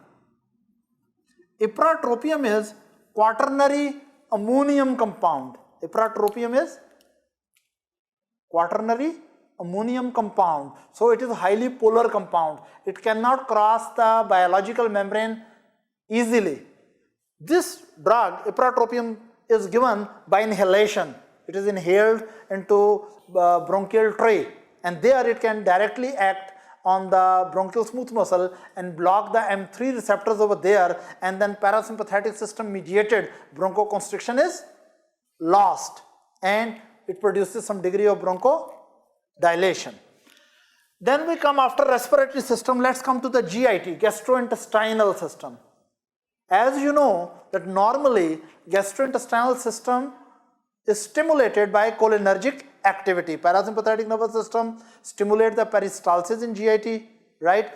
Ipratropium is quaternary ammonium compound. Ipratropium is quaternary ammonium compound. So it is a highly polar compound. It cannot cross the biological membrane easily. This drug, ipratropium, is given by inhalation. It is inhaled into bronchial tree, and there it can directly act on the bronchial smooth muscle and block the M3 receptors over there, and then parasympathetic system mediated bronchoconstriction is lost, and it produces some degree of bronchodilation. Then we come after respiratory system, let's come to the GIT, gastrointestinal system. As you know that normally gastrointestinal system is stimulated by cholinergic activity. Parasympathetic nervous system stimulates the peristalsis in GIT, right?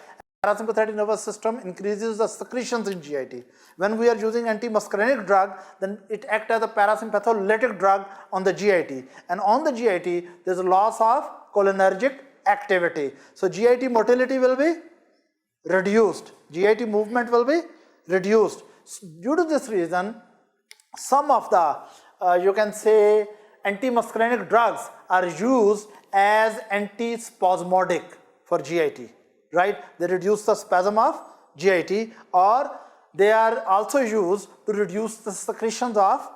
Parasympathetic nervous system increases the secretions in GIT. When we are using antimuscarinic drug, then it acts as a parasympatholytic drug on the GIT, and on the GIT there is a loss of cholinergic activity. So GIT motility will be reduced, GIT movement will be reduced. Due to this reason, some of the you can say antimuscarinic drugs are used as antispasmodic for GIT, right? They reduce the spasm of GIT, or they are also used to reduce the secretions of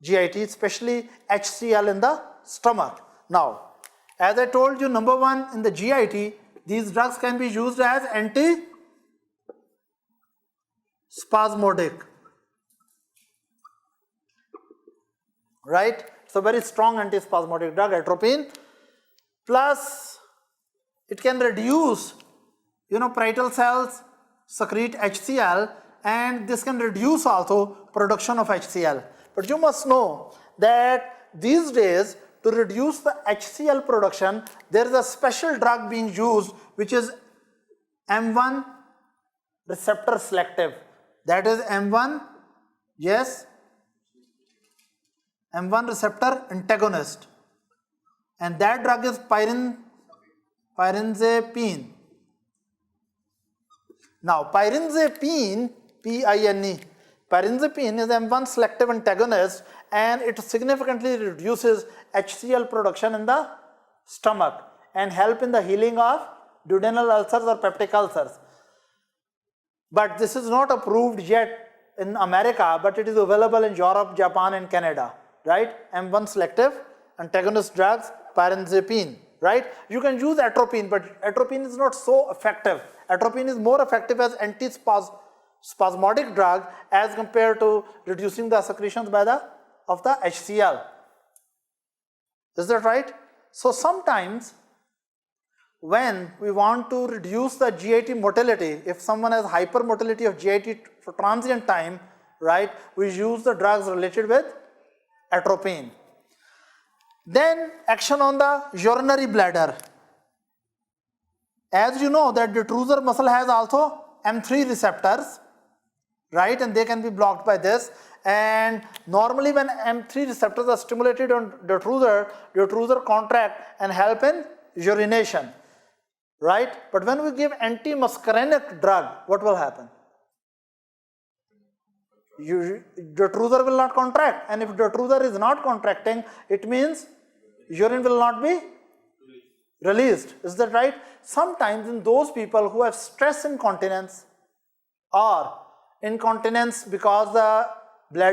GIT, especially HCl in the stomach. Now, as I told you, number one, in the GIT, these drugs can be used as antispasmodic, right? It's a very strong antispasmodic drug, atropine. Plus, it can reduce, parietal cells secrete HCl, and this can reduce also production of HCl. But you must know that these days, to reduce the HCl production, there is a special drug being used which is M1 receptor selective. That is M1, yes, M1 receptor antagonist, and that drug is pyrinzapine. Now, pyrinzapine, P-I-N-E, pyrinzapine is M1 selective antagonist, and it significantly reduces HCl production in the stomach and help in the healing of duodenal ulcers or peptic ulcers. But this is not approved yet in America, but it is available in Europe, Japan and Canada, right? M1 selective antagonist drugs, pyrinzapine, right? You can use atropine, but atropine is not so effective. Atropine is more effective as antispasmodic drug as compared to reducing the secretions of the HCl. Is that right? So sometimes when we want to reduce the GIT motility, if someone has hypermotility of GIT for transient time, right, we use the drugs related with atropine. Then action on the urinary bladder. As you know that the detrusor muscle has also M3 receptors, right, and they can be blocked by this. And normally when M3 receptors are stimulated on detrusor contract and help in urination, right? But when we give antimuscarinic drug, what will happen? Detrusor will not contract, and if detrusor is not contracting, it means urine will not be released. Is that right? Sometimes in those people who have stress incontinence or incontinence because the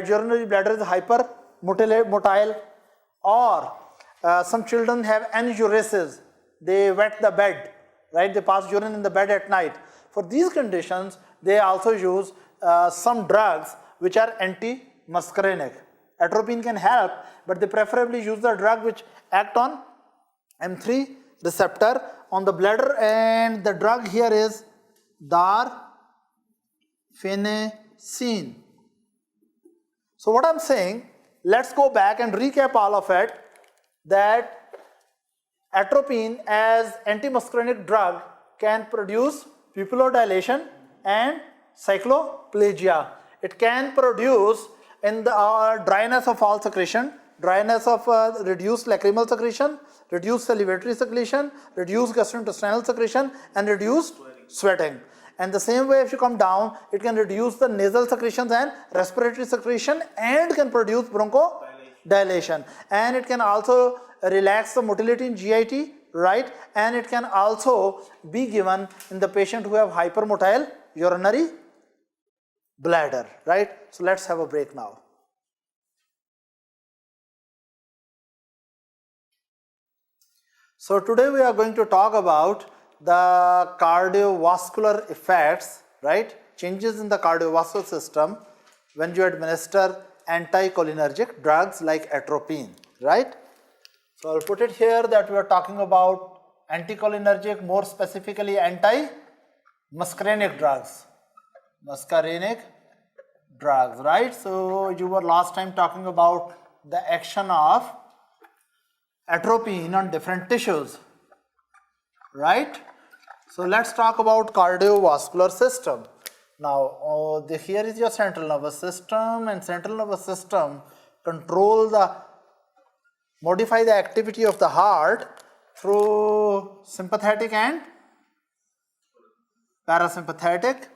urinary bladder is hypermotile, or some children have enuresis, they wet the bed, right? They pass urine in the bed at night. For these conditions, they also use some drugs which are antimuscarinic. Atropine can help, but they preferably use the drug which act on M3 receptor on the bladder, and the drug here is darphenazine. So what I'm saying, let's go back and recap all of it, that atropine as antimuscarinic drug can produce pupillodilation and cycloplegia. It can produce in the dryness of all secretion, dryness of reduced lacrimal secretion, reduced salivatory secretion, reduced gastrointestinal secretion, and reduced sweating. And the same way, if you come down, it can reduce the nasal secretions and respiratory secretion, and can produce bronchodilation. And it can also relax the motility in GIT, right? And it can also be given in the patient who have hypermotile urinary bladder, right? So let's have a break now. So today we are going to talk about the cardiovascular effects, right? Changes in the cardiovascular system when you administer anticholinergic drugs like atropine, right? So I'll put it here that we are talking about anticholinergic, more specifically anti-muscarinic drugs. Muscarinic drugs, right? So you were last time talking about the action of atropine on different tissues, right? So let's talk about cardiovascular system. Now, here is your central nervous system, and central nervous system modify the activity of the heart through sympathetic and parasympathetic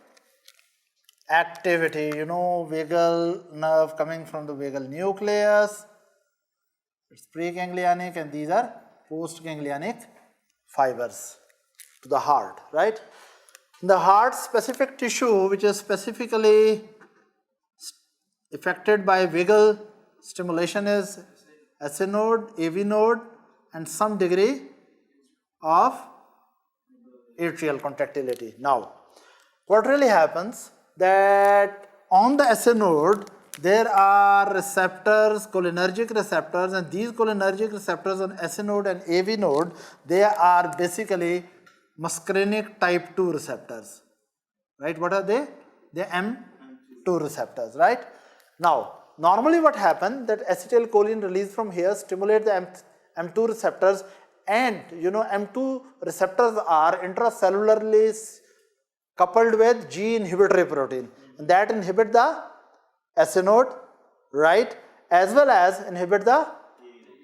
activity. You know, vagal nerve coming from the vagal nucleus, it's preganglionic, and these are postganglionic fibers to the heart, right? The heart specific tissue which is specifically affected by vagal stimulation is SA node, AV node, and some degree of atrial contractility. Now, what really happens that on the SA node there are receptors, cholinergic receptors, and these cholinergic receptors on SA node and AV node, they are basically muscarinic type 2 receptors, right? What are they? They are M2 receptors, right? Now, normally what happens that acetylcholine released from here stimulate the M2 receptors, and you know M2 receptors are intracellularly coupled with G inhibitory protein, and that inhibit the SA node, right, as well as inhibit the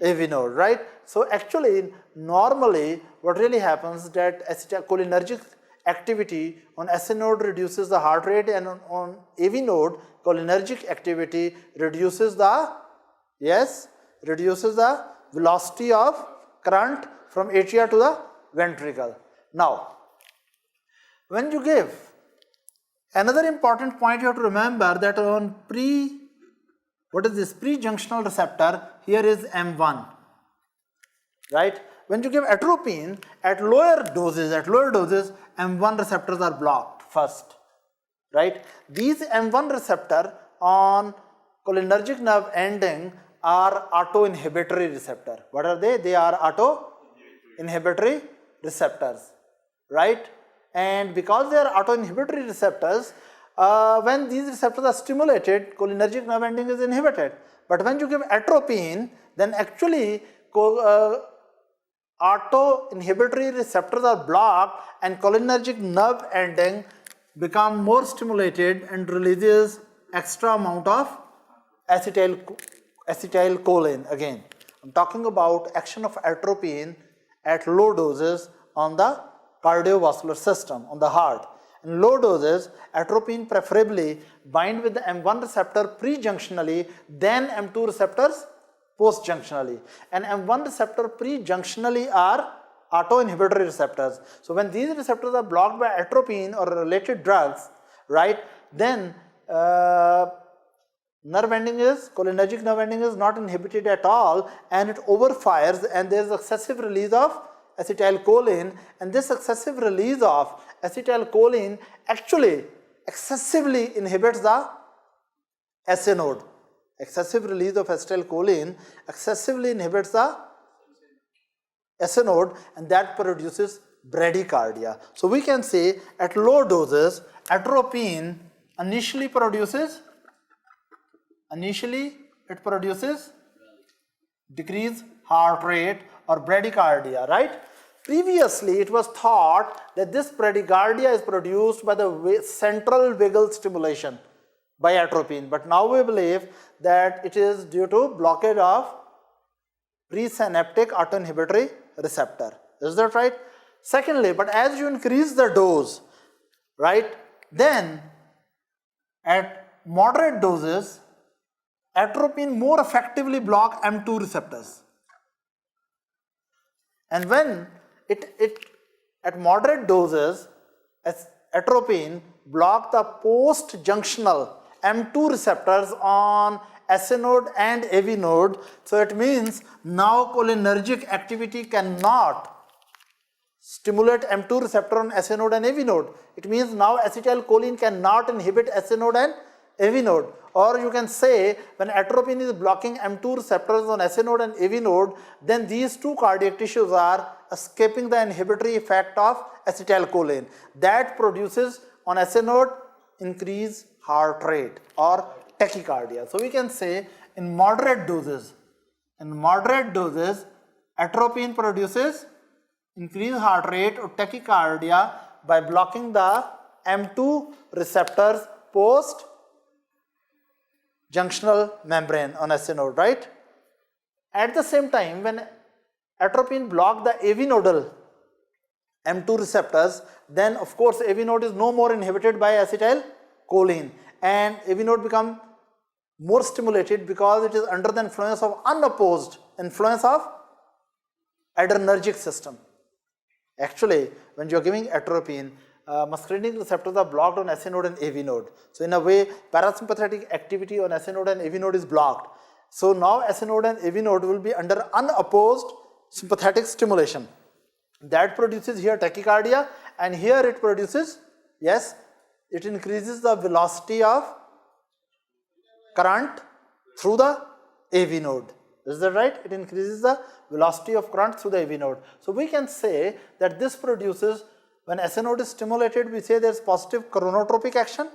AV node, right? So actually, normally what really happens that acetylcholinergic activity on SA node reduces the heart rate, and on AV node cholinergic activity reduces the velocity of current from atria to the ventricle. Now, when you give another important point, you have to remember that on pre-junctional receptor, here is M1, right? When you give atropine at lower doses, M1 receptors are blocked first, right? These M1 receptor on cholinergic nerve ending are autoinhibitory receptor. What are they? They are autoinhibitory receptors, right? And because they are autoinhibitory receptors, when these receptors are stimulated, cholinergic nerve ending is inhibited. But when you give atropine, then actually autoinhibitory receptors are blocked, and cholinergic nerve ending become more stimulated and releases extra amount of acetylcholine. Again, I'm talking about action of atropine at low doses on the cardiovascular system, on the heart. In low doses, atropine preferably bind with the M1 receptor pre-junctionally, then M2 receptors post-junctionally. And M1 receptor pre-junctionally are autoinhibitory receptors. So when these receptors are blocked by atropine or related drugs, right, then cholinergic nerve ending is not inhibited at all, and it overfires, and there is excessive release of acetylcholine, and this excessive release of acetylcholine actually excessively inhibits the SA node. Excessive release of acetylcholine excessively inhibits the SA node, and that produces bradycardia. So we can say at low doses, atropine initially produces decreased heart rate or bradycardia, right? Previously, it was thought that this bradycardia is produced by the central vagal stimulation by atropine, but now we believe that it is due to blockade of presynaptic autoinhibitory receptor. Is that right? Secondly, but as you increase the dose, right, then at moderate doses, atropine more effectively block M2 receptors. And when at moderate doses, atropine block the post-junctional M2 receptors on SA node and AV node. So it means now cholinergic activity cannot stimulate M2 receptor on SA node and AV node. It means now acetylcholine cannot inhibit SA node and AV node. Or you can say when atropine is blocking M2 receptors on SA node and AV node, then these two cardiac tissues are escaping the inhibitory effect of acetylcholine. That produces on SA node increased heart rate or tachycardia. So we can say in moderate doses. In moderate doses, atropine produces increased heart rate or tachycardia by blocking the M2 receptors post junctional membrane on SC node, right? At the same time, when atropine block the AV nodal M2 receptors, then of course AV node is no more inhibited by acetylcholine and AV node become more stimulated because it is under the influence of unopposed influence of adrenergic system. Actually, when you are giving atropine, muscarinic receptors are blocked on SC node and AV node. So in a way, parasympathetic activity on SC node and AV node is blocked. So now SC node and AV node will be under unopposed sympathetic stimulation. That produces here tachycardia, and here it produces, yes, it increases the velocity of current through the AV node. Is that right? It increases the velocity of current through the AV node. So we can say that this produces, when SN node is stimulated, we say there is positive chronotropic action,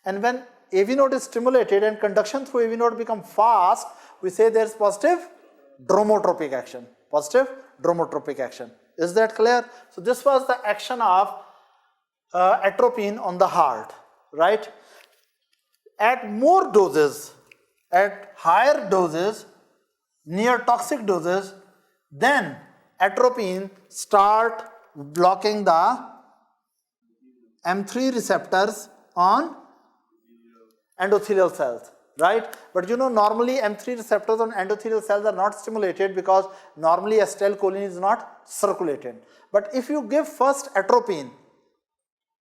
and when AV node is stimulated and conduction through AV node become fast, we say there is positive dromotropic action. Positive dromotropic action. Is that clear? So this was the action of atropine on the heart, right? At more doses, at higher doses, near toxic doses, then atropine start blocking the M3 receptors on endothelial cells, right? But you know, normally M3 receptors on endothelial cells are not stimulated because normally acetylcholine is not circulated. But if you give first atropine,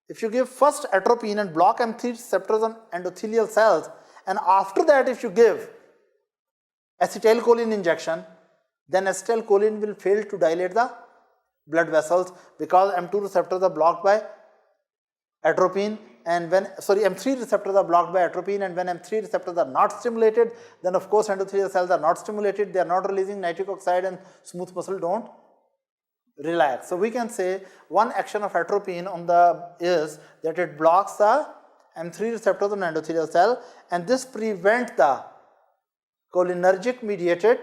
and block M3 receptors on endothelial cells, and after that if you give acetylcholine injection, then acetylcholine will fail to dilate the blood vessels because M2 receptors are blocked by atropine, and when M3 receptors are blocked by atropine, and when M3 receptors are not stimulated, then of course endothelial cells are not stimulated, they are not releasing nitric oxide, and smooth muscle don't relax. So we can say one action of atropine on the is that it blocks the M3 receptors on endothelial cell, and this prevents the cholinergic mediated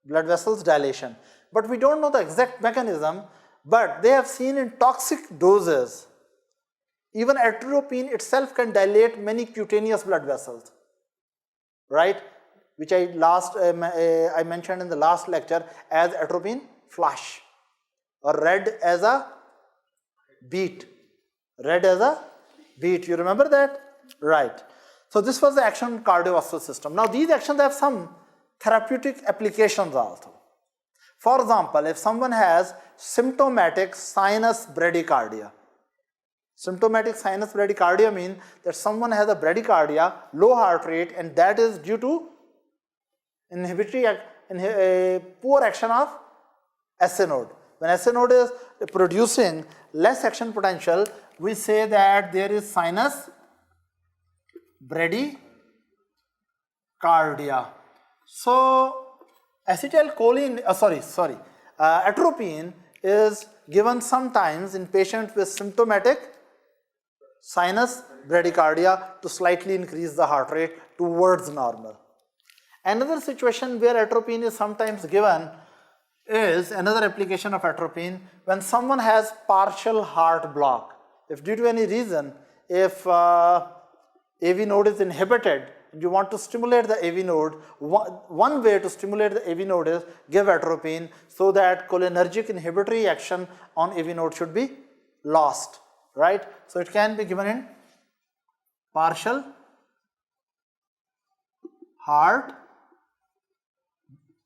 blood vessels dilation. But we don't know the exact mechanism, but they have seen in toxic doses, even atropine itself can dilate many cutaneous blood vessels, right? Which I mentioned in the last lecture as atropine flush, or red as a beet. Red as a beet, you remember that? Right. So this was the action on cardiovascular system. Now these actions have some therapeutic applications also. For example, if someone has symptomatic sinus bradycardia. Symptomatic sinus bradycardia means that someone has a bradycardia, low heart rate, and that is due to poor action of SN node. When SN node is producing less action potential, we say that there is sinus bradycardia. So acetylcholine, atropine is given sometimes in patients with symptomatic sinus bradycardia to slightly increase the heart rate towards normal. Another situation where atropine is sometimes given is another application of atropine when someone has partial heart block. If due to any reason, if AV node is inhibited, you want to stimulate the AV node, one way to stimulate the AV node is give atropine so that cholinergic inhibitory action on AV node should be lost, right? So it can be given in partial heart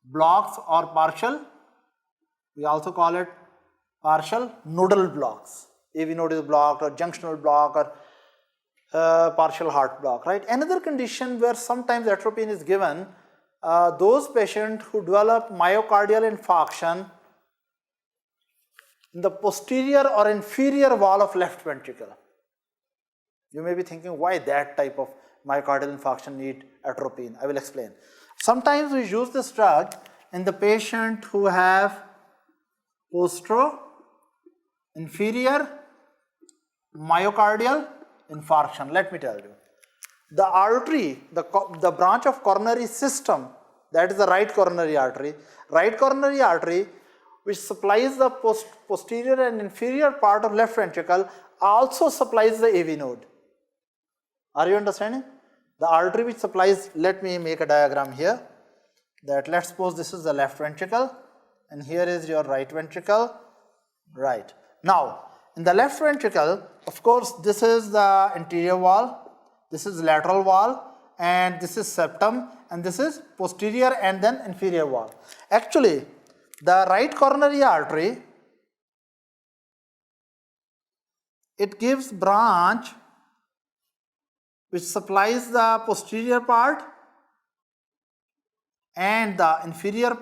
blocks or partial, we also call it partial nodal blocks. AV node is blocked or junctional block or partial heart block, right? Another condition where sometimes atropine is given, those patients who develop myocardial infarction in the posterior or inferior wall of left ventricle. You may be thinking why that type of myocardial infarction need atropine. I will explain. Sometimes we use this drug in the patient who have postero-inferior myocardial infarction. Let me tell you. the artery, the branch of coronary system, that is the right coronary artery. Right coronary artery, which supplies the posterior and inferior part of left ventricle, also supplies the AV node. Are you understanding? The artery which supplies, let me make a diagram here, that let's suppose this is the left ventricle and here is your right ventricle, right. Now, in the left ventricle, of course, this is the anterior wall, this is lateral wall, and this is septum, and this is posterior and then inferior wall. Actually, the right coronary artery, it gives branch which supplies the posterior part and the inferior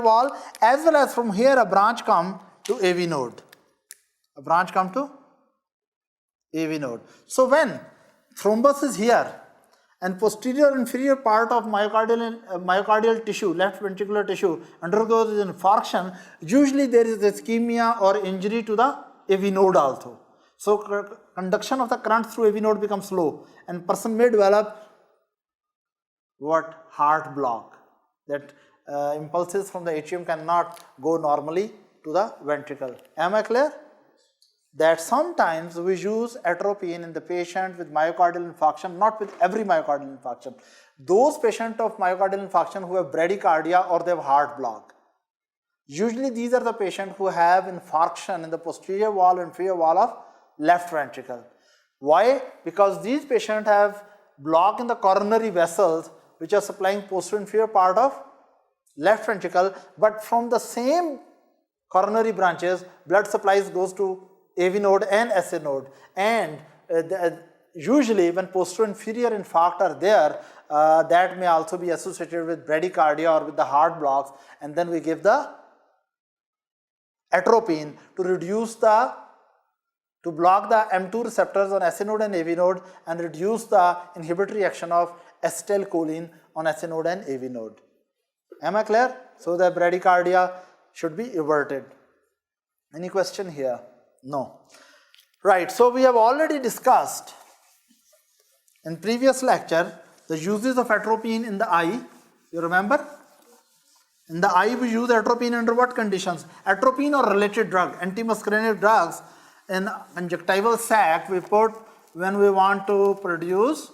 wall, as well as from here a branch come to AV node. A branch come to AV node. So when thrombus is here and posterior inferior part of myocardial tissue, left ventricular tissue undergoes infarction, usually there is ischemia or injury to the AV node also. So conduction of the current through AV node becomes slow and person may develop what? Heart block. That impulses from the atrium cannot go normally to the ventricle. Am I clear? That sometimes we use atropine in the patient with myocardial infarction, not with every myocardial infarction. Those patients of myocardial infarction who have bradycardia or they have heart block. Usually these are the patients who have infarction in the posterior wall and inferior wall of left ventricle. Why? Because these patients have block in the coronary vessels which are supplying posterior inferior part of left ventricle, but from the same coronary branches, blood supplies goes to AV node and SA node, and usually when posterior inferior infarct are there, that may also be associated with bradycardia or with the heart blocks, and then we give the atropine to block the M2 receptors on SA node and AV node and reduce the inhibitory action of acetylcholine on SA node and AV node. Am I clear? So the bradycardia should be averted. Any question here? No. Right, so we have already discussed in previous lecture the uses of atropine in the eye. You remember? In the eye we use atropine under what conditions? Atropine or related drug, antimuscarinic drugs in conjunctival sac we put when we want to produce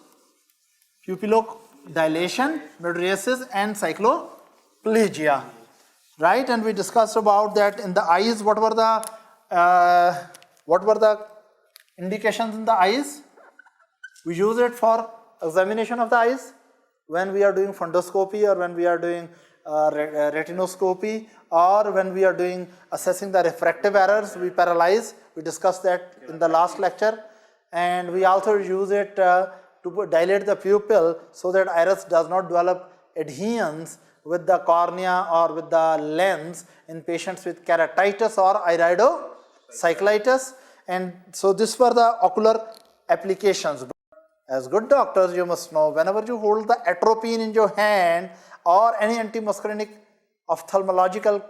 pupillodilation, mydriasis and cycloplegia. Right, and we discussed about that in the eyes. What were the indications in the eyes? We use it for examination of the eyes when we are doing fundoscopy or when we are doing retinoscopy or when we are doing assessing the refractive errors. We paralyze. We discussed that in the last lecture, and we also use it to dilate the pupil so that iris does not develop adhesions with the cornea or with the lens in patients with keratitis or iridocyclitis. And so these were the ocular applications. As good doctors, you must know whenever you hold the atropine in your hand or any antimuscarinic ophthalmological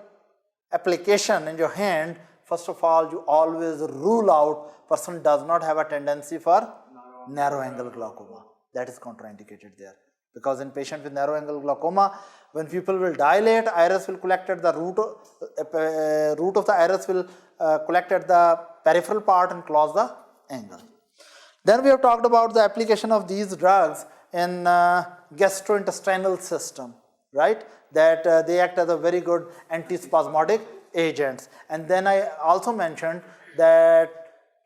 application in your hand, first of all, you always rule out person does not have a tendency for narrow angle glaucoma. That is contraindicated there. Because in patient with narrow angle glaucoma, when people will dilate, iris will collect at the root of the iris will collect at the peripheral part and close the angle. Then we have talked about the application of these drugs in gastrointestinal system, right? That they act as a very good antispasmodic agents. And then I also mentioned that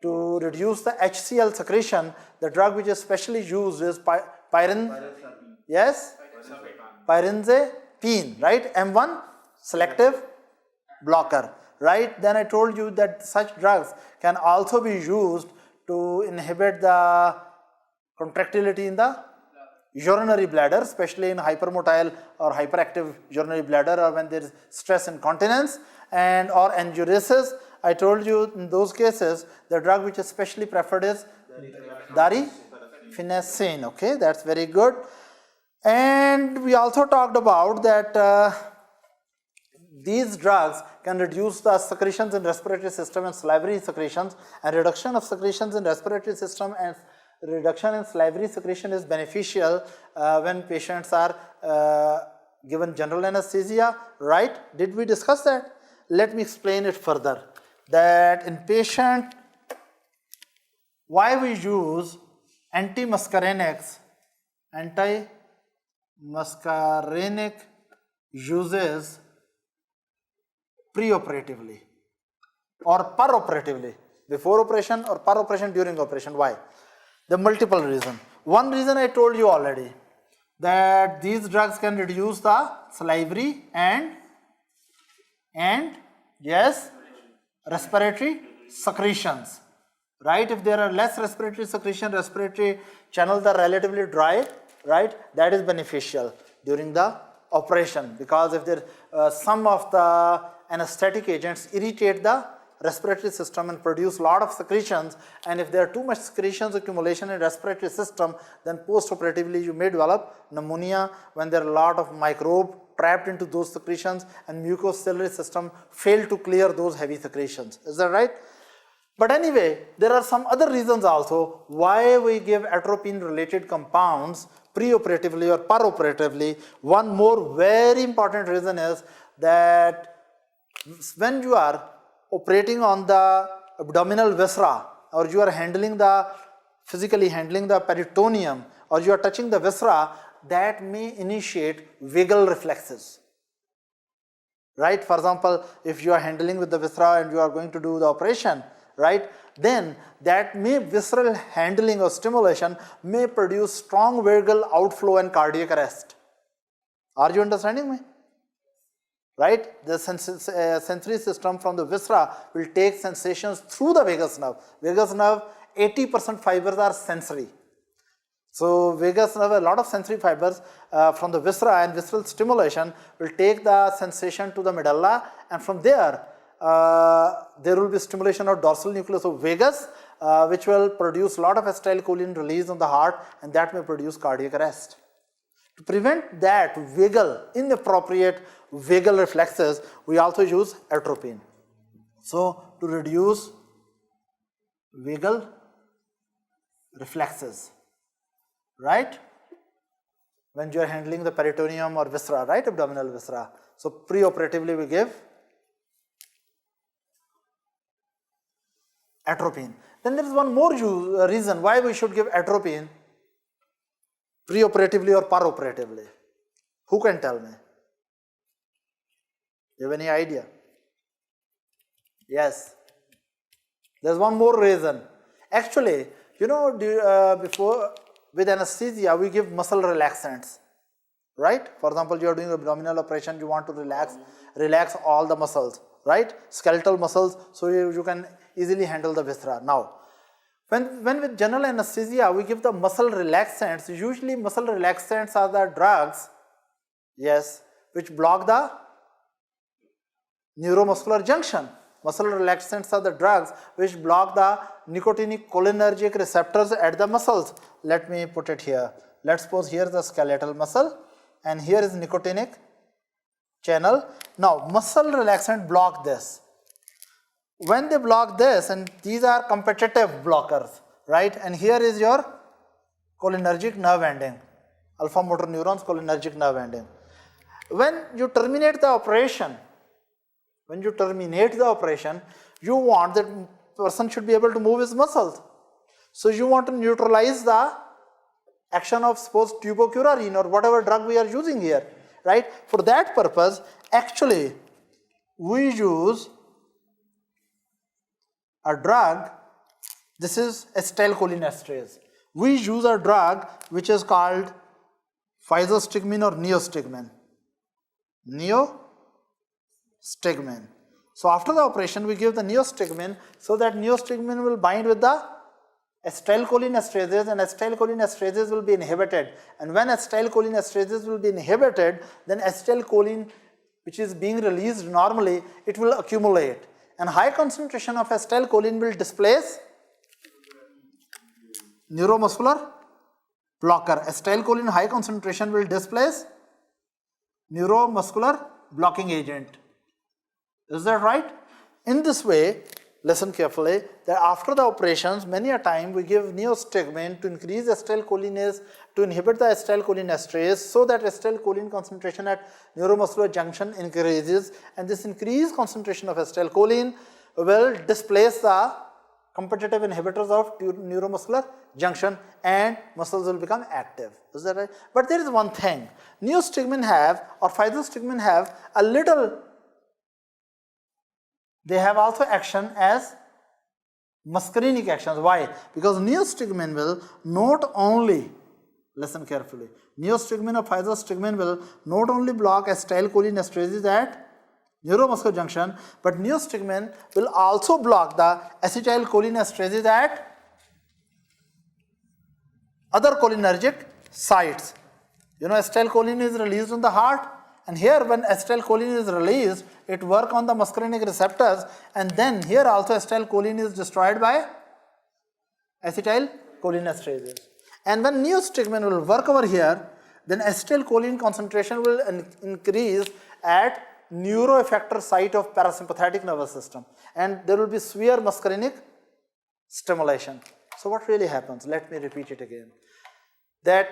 to reduce the HCl secretion, the drug which is specially used is pyrazine, right? M1 selective blocker, right? Then I told you that such drugs can also be used to inhibit the contractility in the urinary bladder, especially in hypermotile or hyperactive urinary bladder, or when there is stress incontinence and or enuresis. I told you in those cases the drug which is specially preferred is darifenacin. Okay, that's very good. And we also talked about that these drugs can reduce the secretions in respiratory system and salivary secretions, and reduction of secretions in respiratory system and Reduction in salivary secretion is beneficial when patients are given general anesthesia, right? Did we discuss that? Let me explain it further. That in patient, why we use antimuscarinics, antimuscarinic uses preoperatively or peroperatively, before operation or per operation, during operation. Why? The multiple reasons. One reason I told you already, that these drugs can reduce the salivary and yes, respiratory secretions, right? If there are less respiratory secretion, respiratory channels are relatively dry, right? That is beneficial during the operation, because if there some of the anesthetic agents irritate the respiratory system and produce lot of secretions, and if there are too much secretions accumulation in respiratory system, then post-operatively you may develop pneumonia when there are a lot of microbe trapped into those secretions and mucociliary system fail to clear those heavy secretions. Is that right? But anyway, there are some other reasons also why we give atropine related compounds preoperatively or peroperatively. One more very important reason is that when you are operating on the abdominal viscera, or you are physically handling the peritoneum, or you are touching the viscera, that may initiate vagal reflexes, right? For example, if you are handling with the viscera and you are going to do the operation, right, then that visceral handling or stimulation may produce strong vagal outflow and cardiac arrest. Are you understanding me? Right? The sensory system from the viscera will take sensations through the vagus nerve. Vagus nerve, 80% fibers are sensory. So vagus nerve, a lot of sensory fibers from the viscera and visceral stimulation will take the sensation to the medulla, and from there there will be stimulation of dorsal nucleus of vagus, which will produce a lot of acetylcholine release on the heart, and that may produce cardiac arrest. To prevent that inappropriate vagal reflexes, we also use atropine. So to reduce vagal reflexes, right? When you are handling the peritoneum or viscera, right, abdominal viscera. So preoperatively we give atropine. Then there is one more reason why we should give atropine preoperatively or peroperatively. Who can tell me? You have any idea? Yes. There's one more reason. Actually, you know, before with anesthesia, we give muscle relaxants, right? For example, you are doing abdominal operation, you want to relax all the muscles, right? Skeletal muscles, so you can easily handle the viscera. Now, when with general anesthesia, we give the muscle relaxants. Usually muscle relaxants are the drugs, yes, which block the neuromuscular junction. Muscle relaxants are the drugs which block the nicotinic cholinergic receptors at the muscles. Let me put it here. Let's suppose here is the skeletal muscle and here is nicotinic channel. Now muscle relaxant block this. When they block this, and these are competitive blockers, right? And here is your cholinergic nerve ending, alpha motor neurons, cholinergic nerve ending. When you terminate the operation, you want that person should be able to move his muscles. So you want to neutralize the action of suppose tubocurarine or whatever drug we are using here, right? For that purpose, actually, we use a drug, this is acetylcholinesterase. We use a drug which is called physostigmine or neostigmine. Neostigmine. So after the operation, we give the neostigmine so that neostigmine will bind with the acetylcholinesterases, and acetylcholinesterases will be inhibited. And when acetylcholinesterases will be inhibited, then acetylcholine, which is being released normally, it will accumulate. And high concentration of acetylcholine will displace neuromuscular blocker. Acetylcholine high concentration will displace neuromuscular blocking agent. Is that right? In this way, listen carefully, that after the operations, many a time we give neostigmine to increase acetylcholinase, to inhibit the acetylcholinesterase, so that acetylcholine concentration at neuromuscular junction increases, and this increased concentration of acetylcholine will displace the competitive inhibitors of neuromuscular junction and muscles will become active. Is that right? But there is one thing, neostigmine have or physostigmine have a little, they have also action as muscarinic actions. Why? Because neostigmine will not only, listen carefully, neostigmine or physostigmine will not only block acetylcholinesterases at neuromuscular junction, but neostigmine will also block the acetylcholinesterases at other cholinergic sites. You know, acetylcholine is released on the heart, and here when acetylcholine is released, it works on the muscarinic receptors, and then here also acetylcholine is destroyed by acetylcholinesterases. And when neostigmine will work over here, then acetylcholine concentration will increase at neuroeffector site of parasympathetic nervous system, and there will be severe muscarinic stimulation. So what really happens? Let me repeat it again. That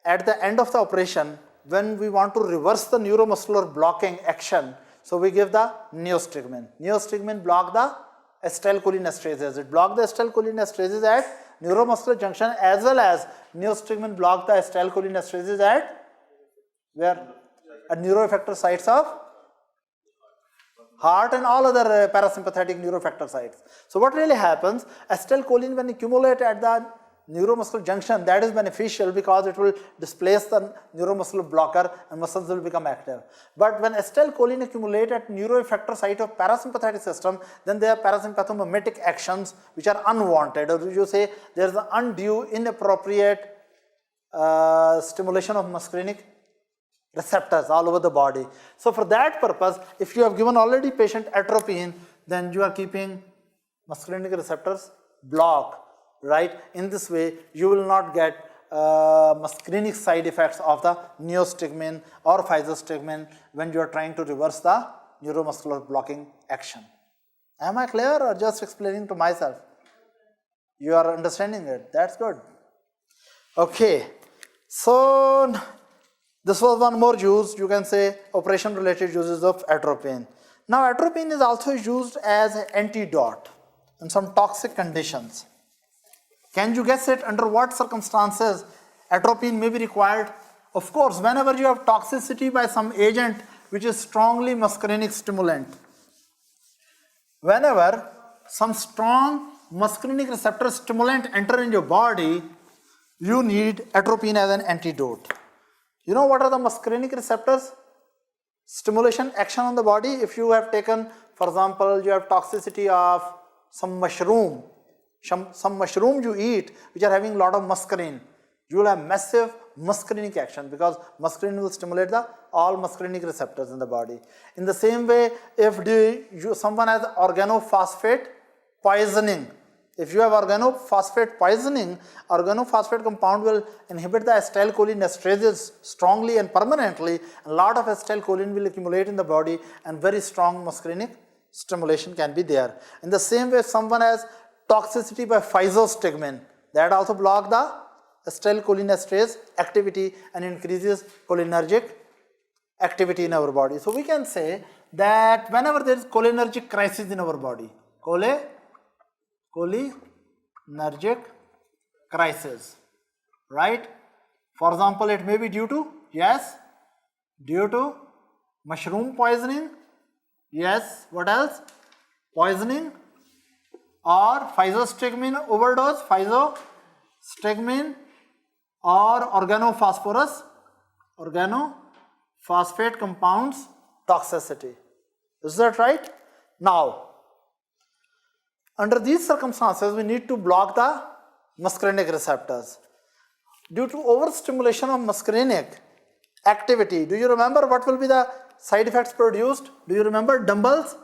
at the end of the operation, when we want to reverse the neuromuscular blocking action, so we give the neostigmine. Neostigmine block the acetylcholinesterases. It block the acetylcholinesterases at neuromuscular junction, as well as neostigmine block the acetylcholinesterases at where? At neuroeffector sites of heart and all other parasympathetic neuroeffector sites. So what really happens? Acetylcholine when accumulate at the neuromuscular junction, that is beneficial because it will displace the neuromuscular blocker and muscles will become active. But when acetylcholine accumulate at neuroeffector site of parasympathetic system, then there are parasympathomimetic actions which are unwanted, or you say there is an undue, inappropriate stimulation of muscarinic receptors all over the body. So for that purpose, if you have given already patient atropine, then you are keeping muscarinic receptors blocked. Right? In this way, you will not get muscarinic side effects of the neostigmine or physostigmine when you are trying to reverse the neuromuscular blocking action. Am I clear or just explaining to myself? You are understanding it. That's good. Okay. So this was one more use, you can say operation related uses of atropine. Now atropine is also used as an antidote in some toxic conditions. Can you guess it under what circumstances atropine may be required? Of course, whenever you have toxicity by some agent which is strongly muscarinic stimulant. Whenever some strong muscarinic receptor stimulant enter in your body, you need atropine as an antidote. You know what are the muscarinic receptors? Stimulation action on the body. If you have taken, for example, you have toxicity of some mushroom, some mushroom you eat which are having a lot of muscarine, you will have massive muscarinic action because muscarine will stimulate all muscarinic receptors in the body. In the same way, if someone has organophosphate poisoning, if you have organophosphate poisoning, organophosphate compound will inhibit the acetylcholinesterases strongly and permanently, and a lot of acetylcholine will accumulate in the body and very strong muscarinic stimulation can be there. In the same way, if someone has toxicity by physostigmine, that also block the acetylcholinesterase activity and increases cholinergic activity in our body. So we can say that whenever there is cholinergic crisis in our body, cholinergic crisis, right? For example, it may be due to, yes, due to mushroom poisoning, yes, what else? Poisoning, or physostigmine overdose, physostigmine, or organophosphate compounds toxicity. Is that right? Now, under these circumstances, we need to block the muscarinic receptors. Due to overstimulation of muscarinic activity, do you remember what will be the side effects produced? Do you remember dumbbells?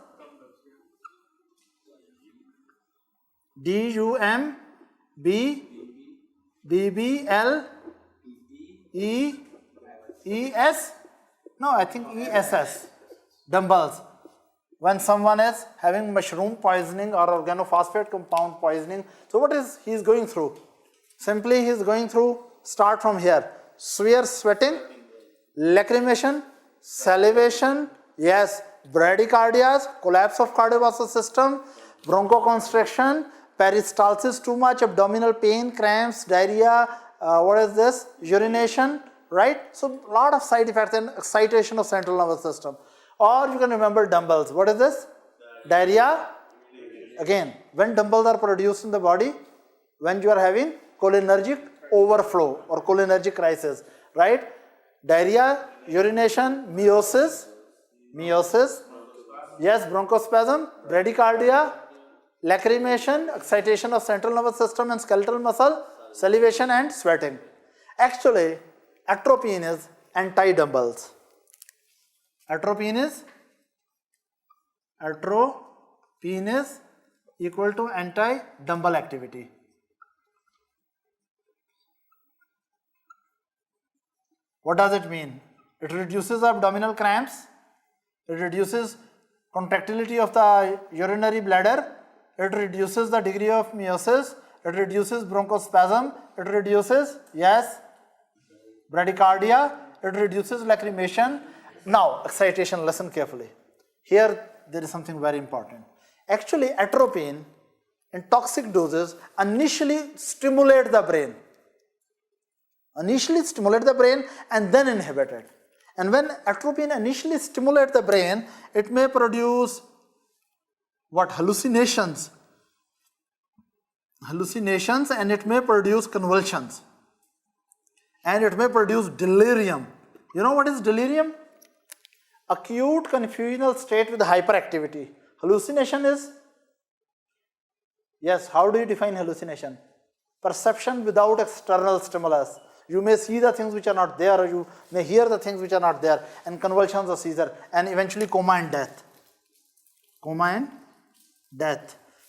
DUMBBLEES? No, I think ESS. Dumbbells. when someone is having mushroom poisoning or organophosphate compound poisoning, so what is he is going through? Simply he is going through, start from here, severe sweating, lacrimation, salivation, yes, bradycardias, collapse of cardiovascular system, bronchoconstriction, peristalsis too much, abdominal pain, cramps, diarrhea, what is this? Urination, right? So lot of side effects and excitation of central nervous system. Or you can remember dumbbells. What is this? Diarrhea. Again, when dumbbells are produced in the body, when you are having cholinergic overflow or cholinergic crisis, right? Diarrhea, urination, meiosis, yes, bronchospasm, bradycardia, lacrimation, excitation of central nervous system and skeletal muscle, salivation and sweating. Actually, atropine is anti-dumbbells. Atropine is equal to anti-dumbbell activity. What does it mean? It reduces abdominal cramps, it reduces contractility of the urinary bladder, it reduces the degree of meiosis, it reduces bronchospasm, it reduces, yes, bradycardia, it reduces lacrimation. Now, excitation, listen carefully. Here, there is something very important. Actually, atropine in toxic doses initially stimulate the brain. And then inhibit it. And when atropine initially stimulates the brain, it may produce what? Hallucinations, and it may produce convulsions. And it may produce delirium. You know what is delirium? Acute confusional state with hyperactivity. Hallucination is? Yes, how do you define hallucination? Perception without external stimulus. You may see the things which are not there, or you may hear the things which are not there, and convulsions or seizure, and eventually coma and death.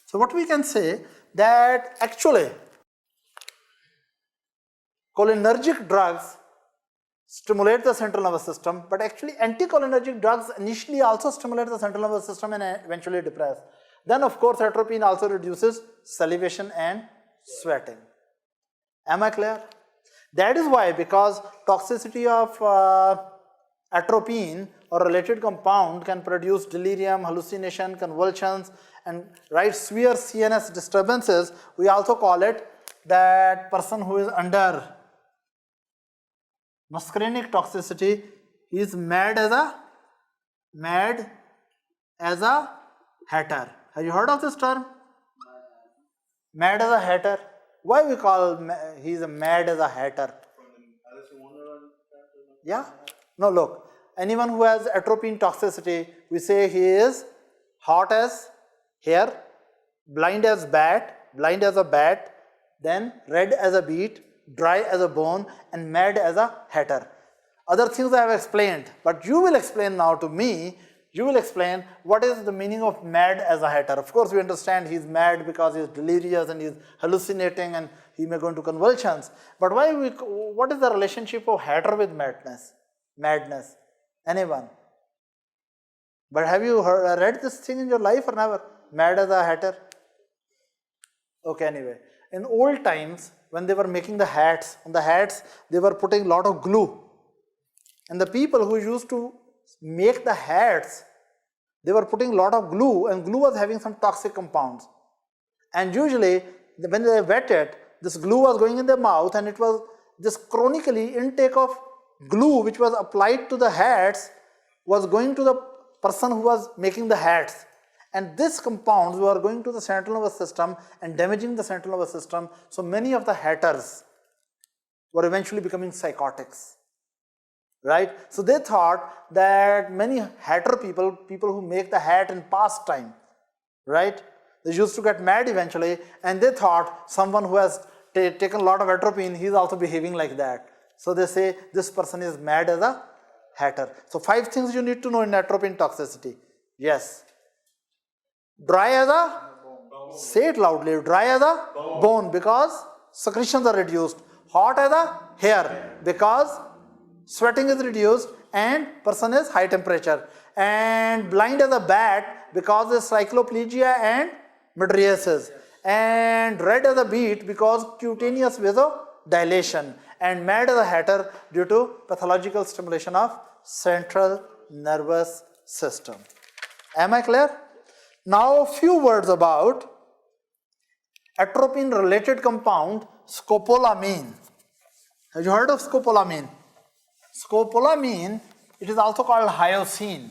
So what we can say that actually cholinergic drugs stimulate the central nervous system, but actually anticholinergic drugs initially also stimulate the central nervous system and eventually depress. Then of course atropine also reduces salivation and sweating. Am I clear? That is why, because toxicity of atropine or related compound can produce delirium, hallucination, convulsions, and right severe CNS disturbances, we also call it that person who is under muscarinic toxicity, he is mad as a hatter. Have you heard of this term? Mad as a hatter. Why we call he is mad as a hatter? Yeah? No, look. Anyone who has atropine toxicity, we say he is hot as hair, blind as a bat, then red as a beet, dry as a bone, and mad as a hatter. Other things I have explained, but you will explain now to me, you will explain what is the meaning of mad as a hatter. Of course, we understand he is mad because he is delirious and he is hallucinating and he may go into convulsions. But what is the relationship of hatter with madness? Anyone? But have you read this thing in your life or never? Mad as a hatter? Okay, anyway. In old times, when they were making the hats, on the hats they were putting a lot of glue. And the people who used to make the hats, they were putting a lot of glue, and glue was having some toxic compounds. And usually, when they wet it, this glue was going in their mouth, and it was this chronically intake of glue which was applied to the hats was going to the person who was making the hats. And these compounds were going to the central nervous system and damaging the central nervous system. So many of the hatters were eventually becoming psychotics. Right? So they thought that many hatter people who make the hat in past time, right? They used to get mad eventually, and they thought someone who has taken a lot of atropine, he is also behaving like that. So they say this person is mad as a hatter. So 5 things you need to know in atropine toxicity. Yes. Dry as a, say it loudly, dry as a bone because secretions are reduced. Hot as a hair because sweating is reduced and person is high temperature. And blind as a bat because of cycloplegia and mydriasis, and red as a beet because cutaneous vasodilation, and mad as a hatter due to pathological stimulation of central nervous system. Am I clear? Now a few words about atropine related compound scopolamine. Have you heard of scopolamine? Scopolamine, it is also called hyoscine.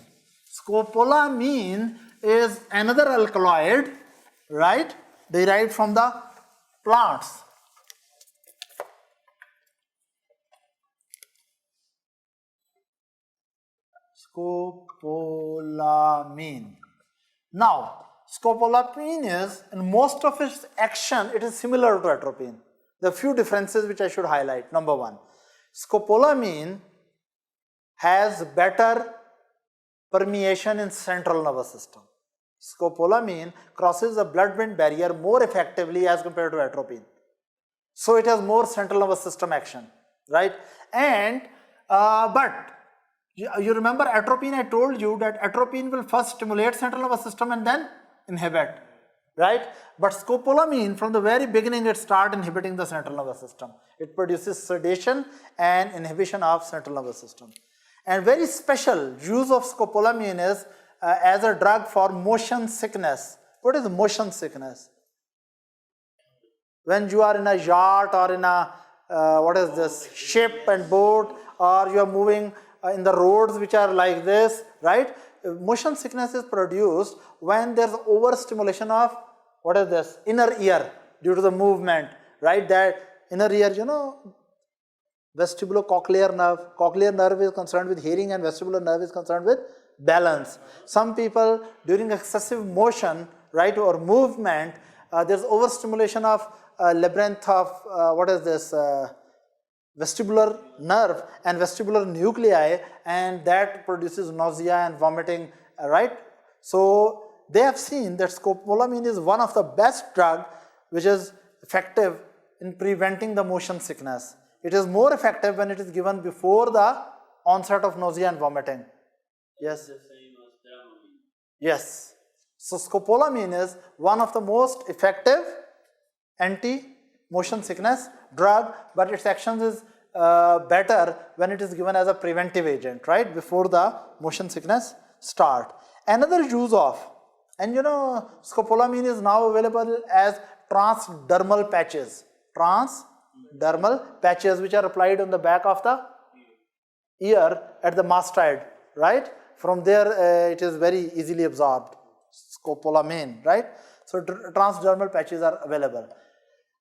Scopolamine is another alkaloid, right, derived from the plants. Scopolamine. Now, scopolamine is, in most of its action, it is similar to atropine. There are few differences which I should highlight. Number one, scopolamine has better permeation in central nervous system. Scopolamine crosses the blood-brain barrier more effectively as compared to atropine. So it has more central nervous system action, right? And but you remember atropine, I told you that atropine will first stimulate central nervous system and then inhibit, right? But scopolamine, from the very beginning, it starts inhibiting the central nervous system. It produces sedation and inhibition of central nervous system. And very special use of scopolamine is as a drug for motion sickness. What is motion sickness? When you are in a yacht or in a ship and boat, or you are moving in the roads which are like this, right? Motion sickness is produced when there is overstimulation of inner ear due to the movement, right? That inner ear, vestibulocochlear nerve. Cochlear nerve is concerned with hearing and vestibular nerve is concerned with balance. Some people during excessive motion, right, or movement, there's overstimulation of labyrinth of vestibular nerve and vestibular nuclei, and that produces nausea and vomiting, right? So they have seen that scopolamine is one of the best drug which is effective in preventing the motion sickness. It is more effective when it is given before the onset of nausea and vomiting. Yes? The same as Dramamine. Yes. So scopolamine is one of the most effective anti-motion sickness drug, but its action is better when it is given as a preventive agent, right, before the motion sickness start. Another use of, and scopolamine is now available as transdermal patches. Transdermal patches which are applied on the back of the ear at the mastoid, right? From there it is very easily absorbed, scopolamine, right? So transdermal patches are available.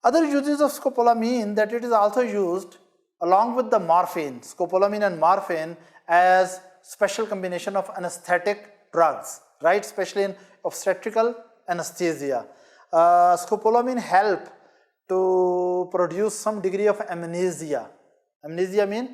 Other uses of scopolamine, that it is also used along with the morphine, scopolamine and morphine, as special combination of anesthetic drugs, right? Especially in obstetrical anesthesia. Scopolamine help to produce some degree of amnesia. Amnesia means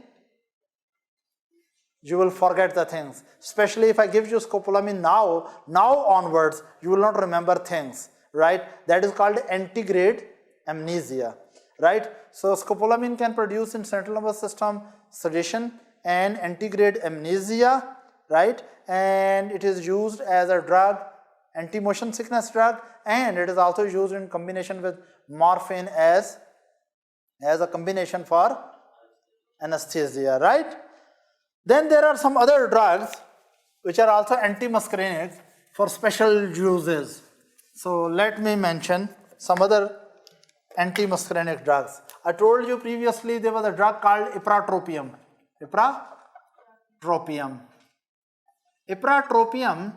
you will forget the things. Especially if I give you scopolamine now onwards, you will not remember things, right? That is called antegrade amnesia, right? So scopolamine can produce in central nervous system sedation and antegrade amnesia, right? And it is used as a drug, anti-motion sickness drug, and it is also used in combination with morphine as a combination for anesthesia, right? Then there are some other drugs which are also antimuscarinic for special uses. So let me mention some other antimuscarinic drugs. I told you previously there was a drug called ipratropium. Ipratropium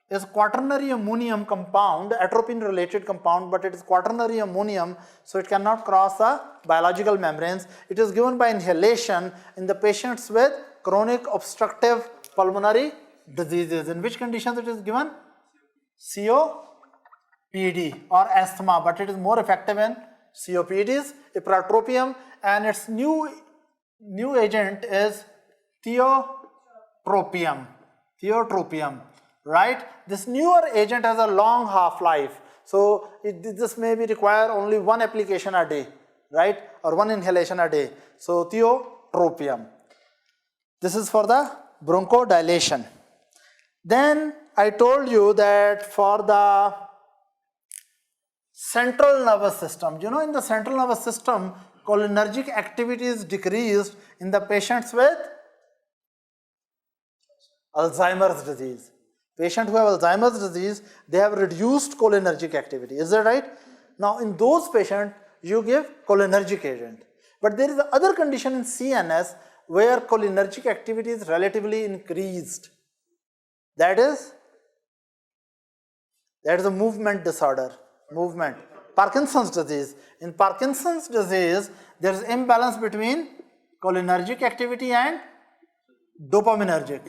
is quaternary ammonium compound, atropine related compound, but it is quaternary ammonium, so it cannot cross the biological membranes. It is given by inhalation in the patients with chronic obstructive pulmonary diseases. In which conditions it is given? COPD or asthma, but it is more effective in COPDs, ipratropium, and its new agent is tiotropium, right? This newer agent has a long half-life, so this may be require only one application a day, right, or one inhalation a day. So tiotropium. This is for the bronchodilation. Then I told you that for the central nervous system, you know, in the central nervous system, cholinergic activity is decreased in the patients with Alzheimer's disease. Patients who have Alzheimer's disease, they have reduced cholinergic activity. Is that right? Now, in those patients, you give cholinergic agent. But there is the other condition in CNS where cholinergic activity is relatively increased. That is a movement disorder. Movement. Parkinson's disease. In Parkinson's disease, there is imbalance between cholinergic activity and dopaminergic.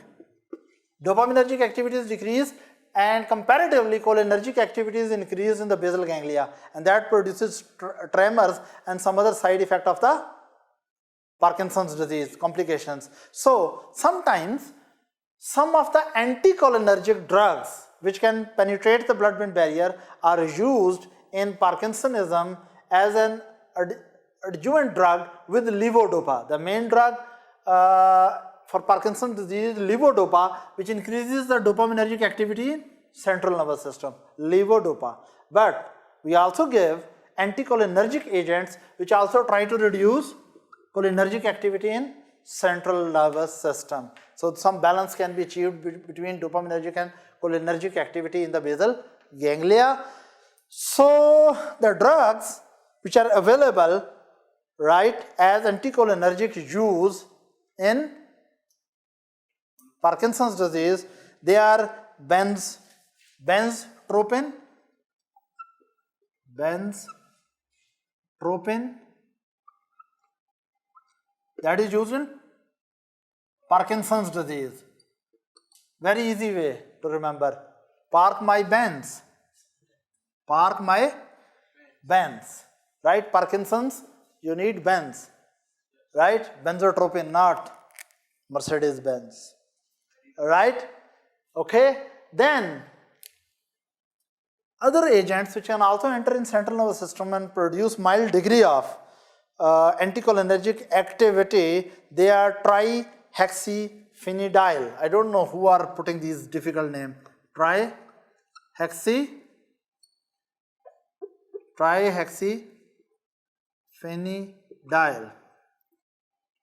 Dopaminergic activity is decreased and comparatively cholinergic activity is increased in the basal ganglia, and that produces tremors and some other side effect of the Parkinson's disease complications. So sometimes some of the anticholinergic drugs which can penetrate the blood-brain barrier are used in Parkinsonism as an adjuvant drug with levodopa. The main drug for Parkinson's disease is levodopa, which increases the dopaminergic activity in central nervous system, levodopa. But we also give anticholinergic agents which also try to reduce cholinergic activity in central nervous system. So some balance can be achieved between dopaminergic and cholinergic activity in the basal ganglia. So the drugs which are available, right, as anticholinergic use in Parkinson's disease, they are benztropine, that is used in Parkinson's disease. Very easy way to remember. Park my Benz. Right? Parkinson's, you need Benz. Right? Benzotropine, not Mercedes-Benz. Right? Okay. Then other agents which can also enter in central nervous system and produce mild degree of anticholinergic activity, they are trihexyphenidyl. I don't know who are putting these difficult names. Trihexyphenidyl.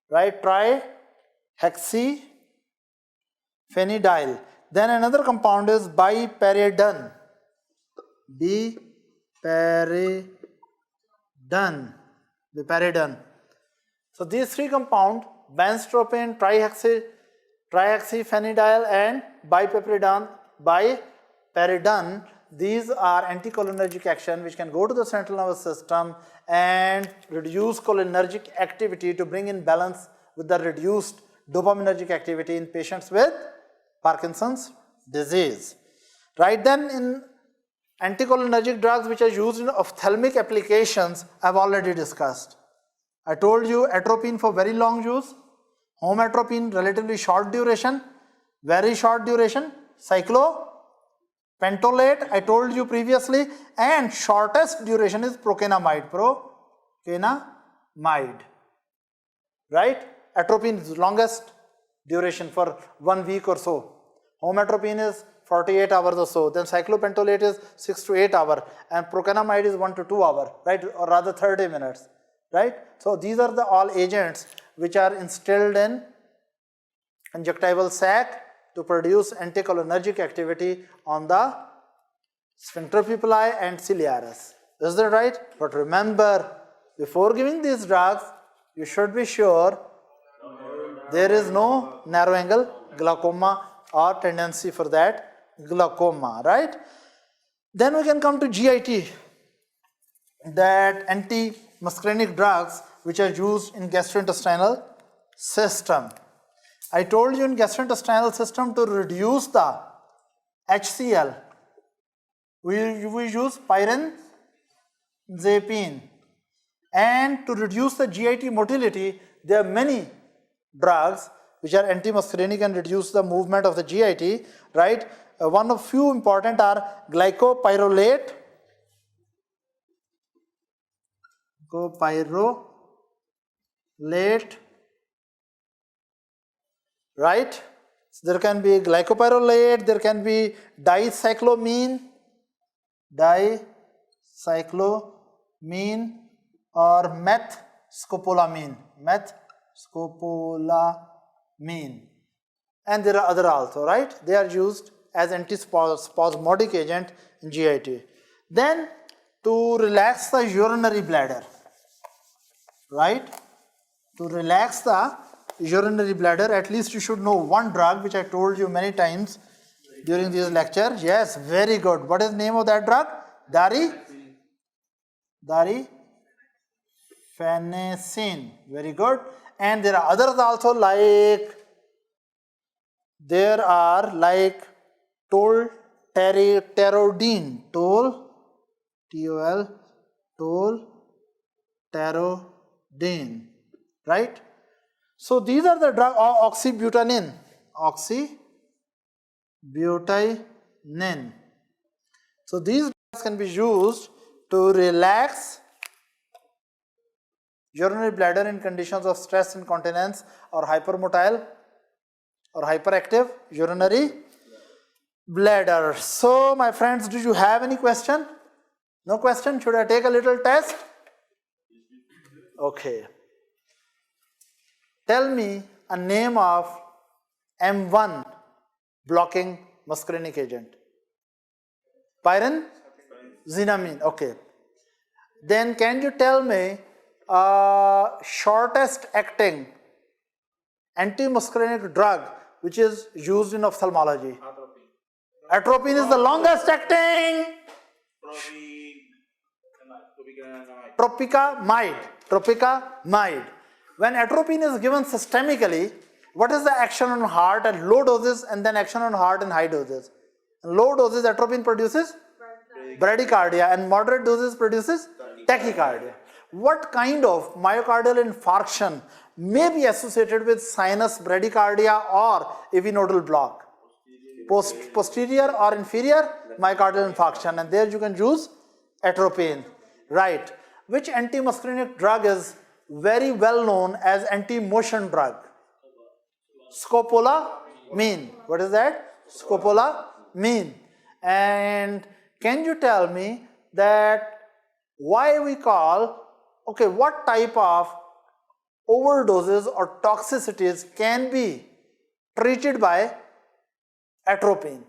Right? Trihexyphenidyl. Then another compound is biparidone. Biparidone. So these three compounds, benztropine, trihexyphenidyl and biparidone, these are anticholinergic action which can go to the central nervous system and reduce cholinergic activity to bring in balance with the reduced dopaminergic activity in patients with Parkinson's disease. Right, then in anticholinergic drugs which are used in ophthalmic applications, I have already discussed. I told you atropine for very long use, homatropine relatively short duration, very short duration, cyclopentolate I told you previously, and shortest duration is procainamide. Right? Atropine is longest duration for 1 week or so. Homatropine is 48 hours or so. Then cyclopentolate is 6 to 8 hours, and procainamide is 1 to 2 hours, right? Or rather 30 minutes, right? So these are the all agents which are instilled in conjunctival sac to produce anticholinergic activity on the sphincter pupillae and ciliaris. Is that right? But remember, before giving these drugs, you should be sure there is no narrow angle glaucoma or tendency for that glaucoma, right? Then we can come to GIT, that anti-muscarinic drugs which are used in gastrointestinal system. I told you in gastrointestinal system to reduce the HCl, we use pyrazapine, and to reduce the GIT motility, there are many drugs which are anti-muscarinic and reduce the movement of the GIT, right? One of few important are glycopyrrolate, right? there can be glycopyrrolate, there can be dicyclomine, or methscopolamine, and there are other also, right? They are used as antispasmodic agent in GIT. Then to relax the urinary bladder, right? To relax the urinary bladder, at least you should know one drug which I told you many times during these lectures. Yes, very good. What is the name of that drug? Darifenacin. Very good. And there are others also, like tolterodine, tolterodine, right? So these are the drug, oxybutanin. So these drugs can be used to relax urinary bladder in conditions of stress incontinence or hypermotile or hyperactive urinary bladder. So my friends, do you have any question? No question? Should I take a little test? Okay. Tell me a name of M1 blocking muscarinic agent. Pyranzinamine. Okay. Then can you tell me shortest acting antimuscarinic drug which is used in ophthalmology? Atropine is the longest acting. Tropicamide. When atropine is given systemically, what is the action on heart at low doses and then action on heart in high doses? In low doses, atropine produces bradycardia, and moderate doses produces tachycardia. What kind of myocardial infarction may be associated with sinus bradycardia or AV nodal block? Posterior or inferior myocardial infarction, and there you can use atropine, right? Which antimuscarinic drug is very well known as anti-motion drug? Scopolamine. What is that? Scopolamine. And can you tell me that why we call, okay, what type of overdoses or toxicities can be treated by atropine?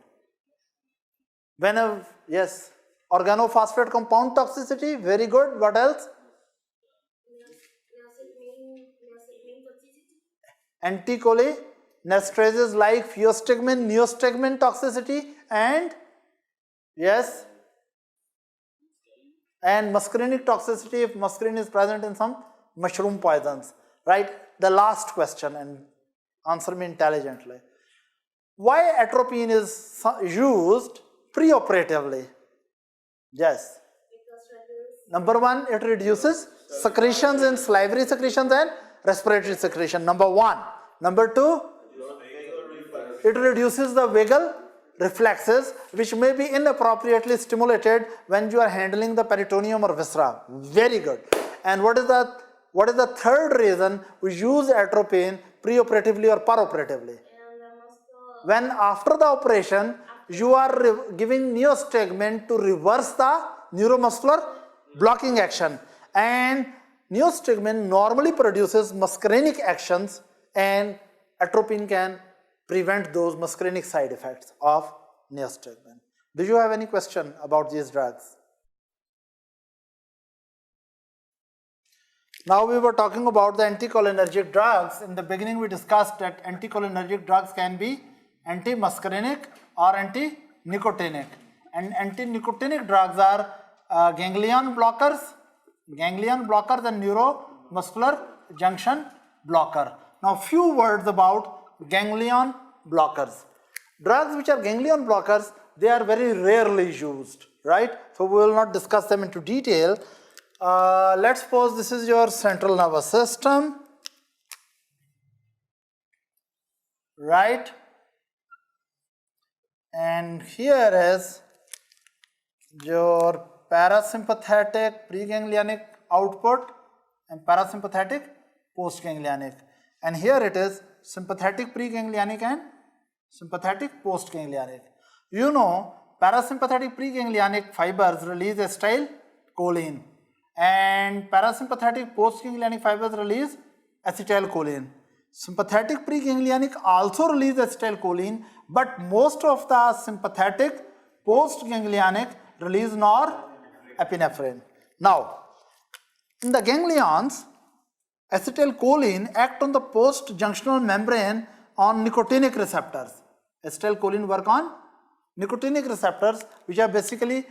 Yes, organophosphate compound toxicity, very good. What else? Anticholinergics like pheostigmine, neostigmine toxicity, and yes, and muscarinic toxicity if muscarine is present in some mushroom poisons, right? The last question, and answer me intelligently. Why atropine is used preoperatively? Yes. Number one, it reduces secretions in salivary secretions and respiratory secretion. Number one. Number two, it reduces the vagal reflexes which may be inappropriately stimulated when you are handling the peritoneum or viscera. Very good. And what is the third reason we use atropine preoperatively or peroperatively? When after the operation you are giving neostigmine to reverse the neuromuscular blocking action, and neostigmine normally produces muscarinic actions, and atropine can prevent those muscarinic side effects of neostigmine. Do you have any question about these drugs? Now we were talking about the anticholinergic drugs. In the beginning we discussed that anticholinergic drugs can be antimuscarinic or antinicotinic, and antinicotinic drugs are ganglion blockers and neuromuscular junction blocker. Now few words about ganglion blockers. Drugs which are ganglion blockers, they are very rarely used, right? So we will not discuss them into detail. Let's suppose this is your central nervous system, right? And here is your parasympathetic preganglionic output and parasympathetic postganglionic, and here it is sympathetic preganglionic and Sympathetic, postganglionic. You know, parasympathetic preganglionic fibers release acetylcholine and parasympathetic postganglionic fibers release acetylcholine. Sympathetic preganglionic also release acetylcholine, but most of the sympathetic postganglionic release norepinephrine. Now, in the ganglions, acetylcholine act on the post-junctional membrane on nicotinic receptors. Acetylcholine work on nicotinic receptors, which are basically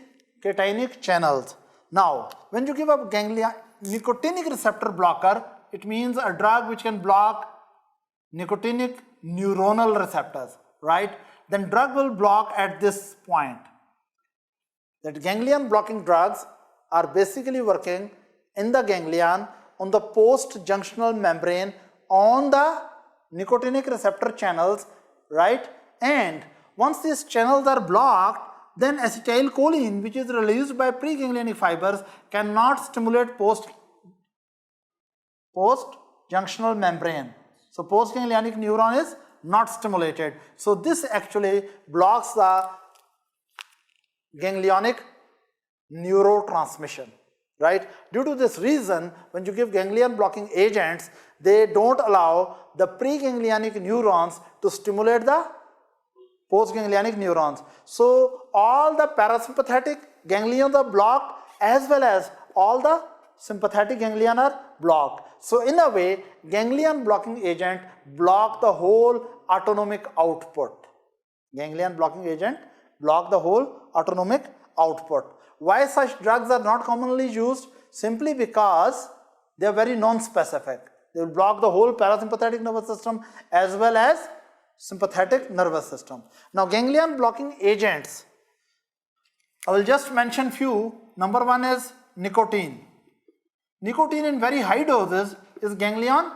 cationic channels. Now, when you give a nicotinic receptor blocker, it means a drug which can block nicotinic neuronal receptors, right? Then drug will block at this point. That ganglion blocking drugs are basically working in the ganglion on the post-junctional membrane on the nicotinic receptor channels, right? And once these channels are blocked, then acetylcholine, which is released by preganglionic fibers, cannot stimulate post-junctional membrane. So postganglionic neuron is not stimulated. So this actually blocks the ganglionic neurotransmission, right? Due to this reason, when you give ganglion blocking agents, they don't allow the preganglionic neurons to stimulate the postganglionic neurons. So all the parasympathetic ganglions are blocked as well as all the sympathetic ganglion are blocked. So in a way, ganglion blocking agent block the whole autonomic output. Ganglion blocking agent block the whole autonomic output. Why such drugs are not commonly used? Simply because they are very non-specific. They will block the whole parasympathetic nervous system as well as sympathetic nervous system. Now ganglion blocking agents, I will just mention few. Number one is nicotine. Nicotine in very high doses is ganglion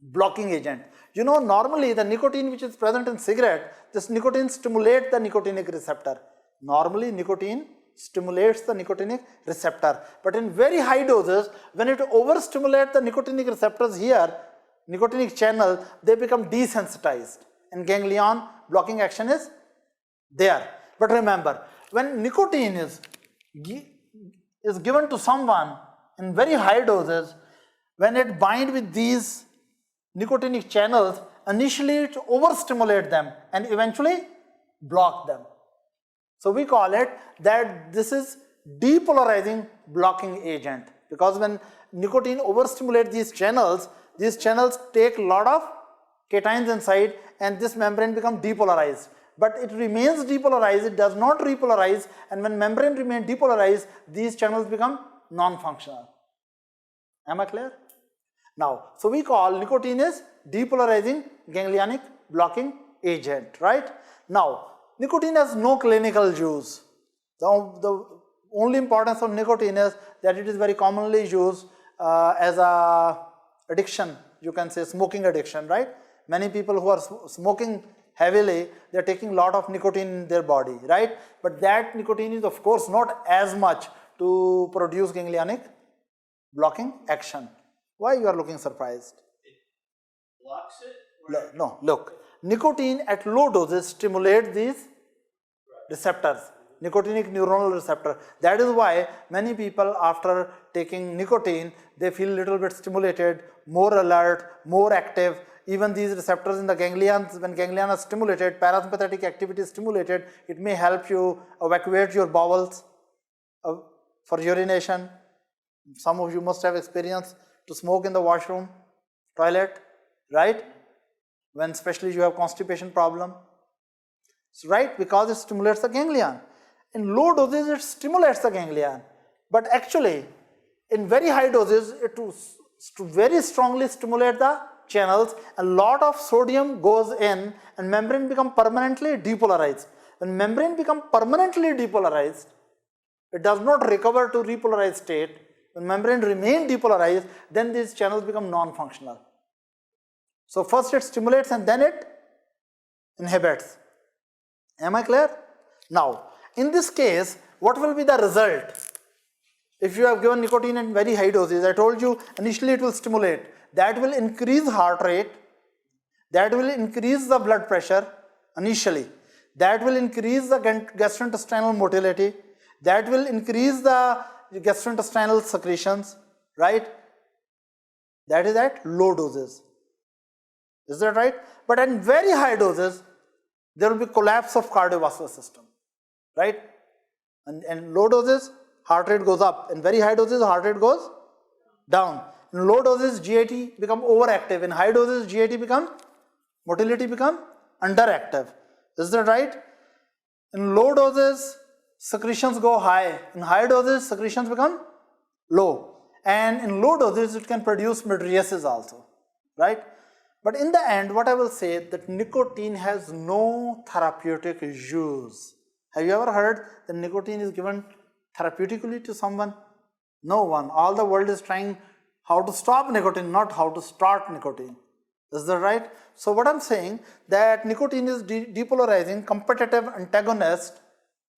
blocking agent. You know, normally the nicotine which is present in cigarette, this nicotine stimulates the nicotinic receptor. Normally nicotine stimulates the nicotinic receptor, but in very high doses, when it overstimulates the nicotinic receptors here, nicotinic channel, they become desensitized and ganglion blocking action is there. But remember, when nicotine is given to someone in very high doses, when it binds with these nicotinic channels, initially it overstimulates them and eventually block them. So we call it that this is depolarizing blocking agent, because when nicotine overstimulates these channels take a lot of cations inside and this membrane becomes depolarized. But it remains depolarized, it does not repolarize, and when membrane remains depolarized, these channels become non-functional. Am I clear? Now, so we call nicotine is depolarizing ganglionic blocking agent, right? Now, nicotine has no clinical use. The only importance of nicotine is that it is very commonly used as a addiction, you can say smoking addiction, right? Many people who are smoking heavily, they are taking a lot of nicotine in their body, right? But that nicotine is of course not as much to produce ganglionic blocking action. Why you are looking surprised? It blocks it? No, look, nicotine at low doses stimulates these receptors, nicotinic neuronal receptor. That is why many people after taking nicotine, they feel a little bit stimulated, more alert, more active. Even these receptors in the ganglions, when ganglion are stimulated, parasympathetic activity is stimulated, it may help you evacuate your bowels for urination. Some of you must have experienced to smoke in the washroom, toilet, right? When especially you have constipation problem. So, right, because it stimulates the ganglion. In low doses, it stimulates the ganglion. But actually, in very high doses, it very strongly stimulate the channels. A lot of sodium goes in and membrane become permanently depolarized. When membrane become permanently depolarized, it does not recover to repolarized state. When membrane remain depolarized, then these channels become non-functional. So first it stimulates and then it inhibits. Am I clear? Now, in this case, what will be the result? If you have given nicotine in very high doses, I told you initially it will stimulate. That will increase heart rate. That will increase the blood pressure initially. That will increase the gastrointestinal motility. That will increase the gastrointestinal secretions, right? That is at low doses. Is that right? But at very high doses, there will be collapse of cardiovascular system, right? And low doses, heart rate goes up. In very high doses, heart rate goes down. In low doses, GIT become overactive. In high doses, GIT become, motility become underactive. Is that right? In low doses, secretions go high. In high doses, secretions become low. And in low doses, it can produce mydriasis also, right? But in the end, what I will say that nicotine has no therapeutic use. Have you ever heard that nicotine is given therapeutically to someone? No one. All the world is trying how to stop nicotine, not how to start nicotine. Is that right? So what I'm saying that nicotine is depolarizing competitive antagonist,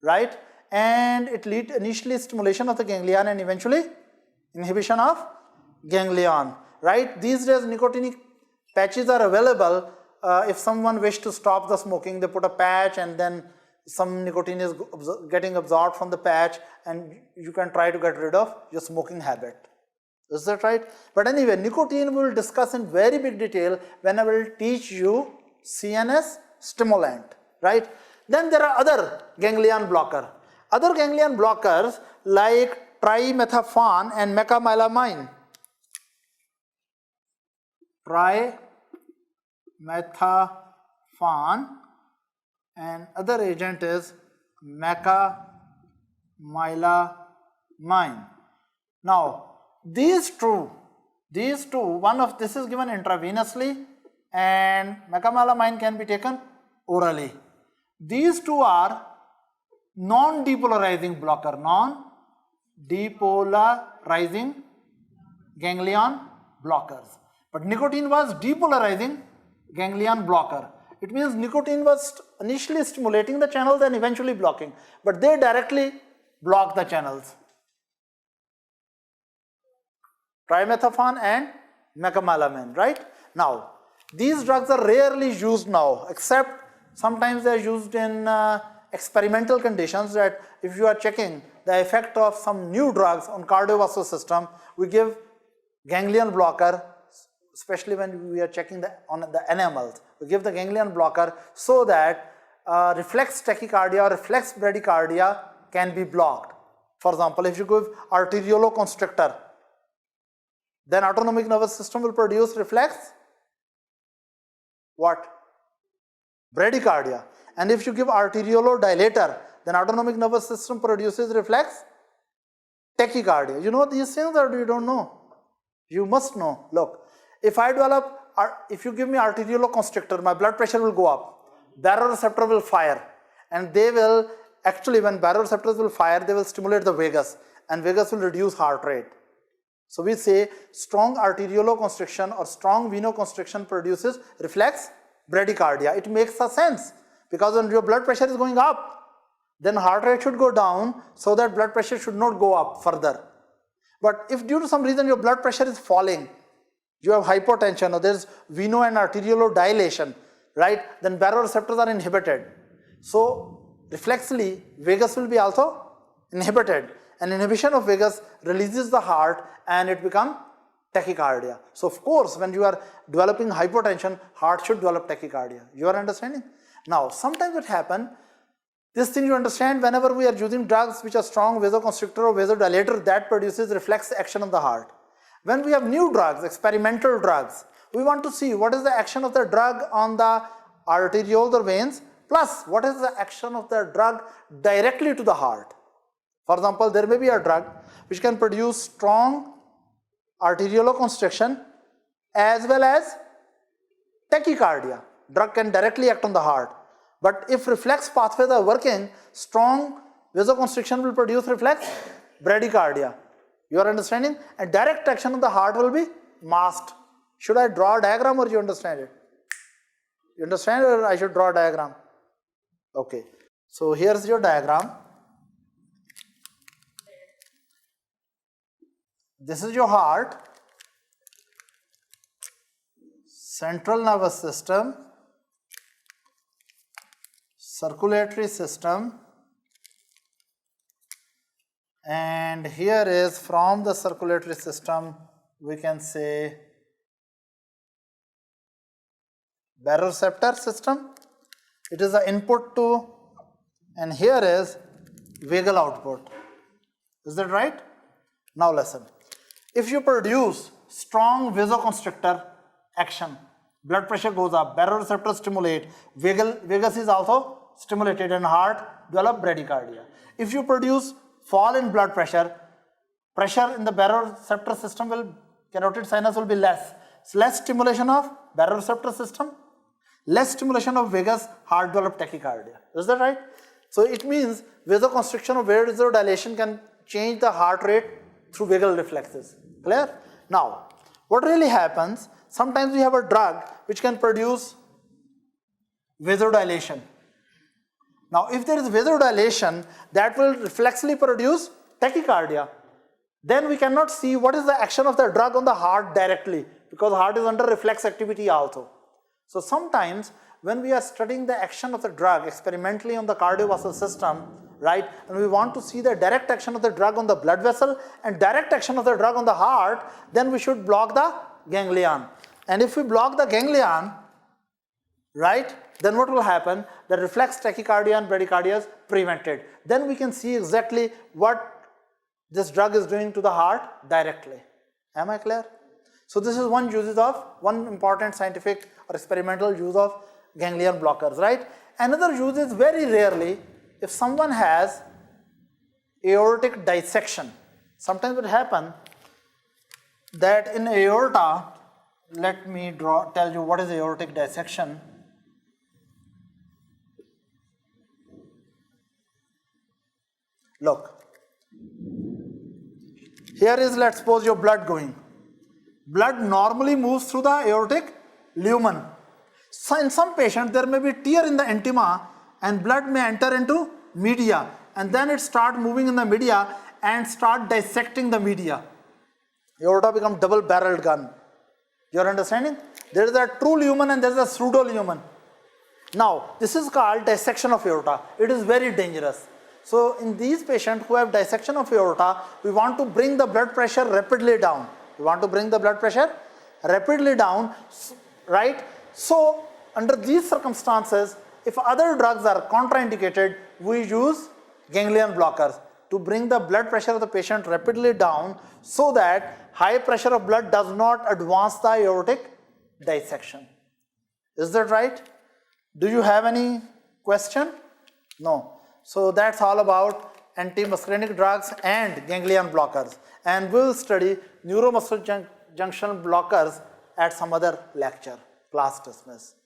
right? And it leads initially stimulation of the ganglion and eventually inhibition of ganglion, right? These days nicotinic patches are available. If someone wishes to stop the smoking, they put a patch and then some nicotine is getting absorbed from the patch and you can try to get rid of your smoking habit. Is that right? But anyway, nicotine we will discuss in very big detail when I will teach you CNS stimulant, right? Then there are other ganglion blocker. Other ganglion blockers like trimethophan and mecamylamine. Trimethophan and other agent is mecamylamine. Now, these two, one of this is given intravenously and mecamylamine can be taken orally. These two are non-depolarizing blocker, non-depolarizing ganglion blockers. But nicotine was depolarizing ganglion blocker. It means nicotine was initially stimulating the channels and eventually blocking, but they directly block the channels. Trimethophan and mecamylamine, right? Now, these drugs are rarely used now, except sometimes they are used in experimental conditions that if you are checking the effect of some new drugs on cardiovascular system, we give ganglion blocker, especially when we are checking on the animals. We give the ganglion blocker so that reflex tachycardia or reflex bradycardia can be blocked. For example, if you give arterioconstrictor, then autonomic nervous system will produce reflex what? Bradycardia. And if you give arteriolodilator, then autonomic nervous system produces reflex tachycardia. You know these things or you don't know? You must know. Look, if you give me arterioconstrictor, my blood pressure will go up. Baroreceptor will fire, and they will actually, when baroreceptors will fire, they will stimulate the vagus, and vagus will reduce heart rate. So we say strong arterioconstriction or strong venoconstriction produces reflex bradycardia. It makes a sense because when your blood pressure is going up, then heart rate should go down so that blood pressure should not go up further. But if due to some reason your blood pressure is falling, you have hypotension or there is veno and arteriolodilation, right? Then baroreceptors are inhibited. So reflexly, vagus will be also inhibited. And inhibition of vagus releases the heart and it becomes tachycardia. So of course, when you are developing hypotension, heart should develop tachycardia. You are understanding? Now, sometimes it happens, this thing you understand, whenever we are using drugs which are strong vasoconstrictor or vasodilator, that produces reflex action on the heart. When we have new drugs, experimental drugs, we want to see what is the action of the drug on the arterioles or veins, plus what is the action of the drug directly to the heart. For example, there may be a drug which can produce strong arterioconstriction as well as tachycardia. Drug can directly act on the heart. But if reflex pathways are working, strong vasoconstriction will produce reflex bradycardia. You are understanding? And direct action on the heart will be masked. Should I draw a diagram or you understand it? You understand or I should draw a diagram? Okay. So here's your diagram. This is your heart. central nervous system, circulatory system, and here is from the circulatory system we can say baroreceptor system. It is the input to, and here is vagal output. Is that right? Now listen. If you produce strong vasoconstrictor action, blood pressure goes up, baroreceptor stimulate, vagus is also stimulated and heart develop bradycardia. If you produce fall in blood pressure, pressure in the baroreceptor system will, carotid sinus will be less. So less stimulation of baroreceptor system, less stimulation of vagus, heart develop tachycardia. Is that right? So it means vasoconstriction or vasodilation can change the heart rate through vagal reflexes. Clear? Now, what really happens, sometimes we have a drug which can produce vasodilation. Now, if there is vasodilation, that will reflexively produce tachycardia. Then we cannot see what is the action of the drug on the heart directly, because heart is under reflex activity also. So sometimes when we are studying the action of the drug experimentally on the cardiovascular system, right, and we want to see the direct action of the drug on the blood vessel and direct action of the drug on the heart, then we should block the ganglion. And if we block the ganglion, right, then what will happen? The reflex tachycardia and bradycardia is prevented. Then we can see exactly what this drug is doing to the heart directly. Am I clear? So this is one important scientific or experimental use of ganglion blockers, right? Another use is very rarely if someone has aortic dissection. Sometimes it happens that in aorta, let me tell you what is aortic dissection. Look, here is, let's suppose, your blood going. Blood normally moves through the aortic lumen. So in some patients there may be tear in the intima and blood may enter into media, and then it start moving in the media and start dissecting the media. Aorta becomes double-barreled gun. You are understanding? There is a true lumen and there is a pseudo lumen. Now this is called dissection of aorta. It is very dangerous. So in these patients who have dissection of aorta, we want to bring the blood pressure rapidly down. We want to bring the blood pressure rapidly down, right? So under these circumstances, if other drugs are contraindicated, we use ganglion blockers to bring the blood pressure of the patient rapidly down so that high pressure of blood does not advance the aortic dissection. Is that right? Do you have any question? No. So that's all about antimuscarinic drugs and ganglion blockers. And we'll study neuromuscular junction blockers at some other lecture. Class dismissed.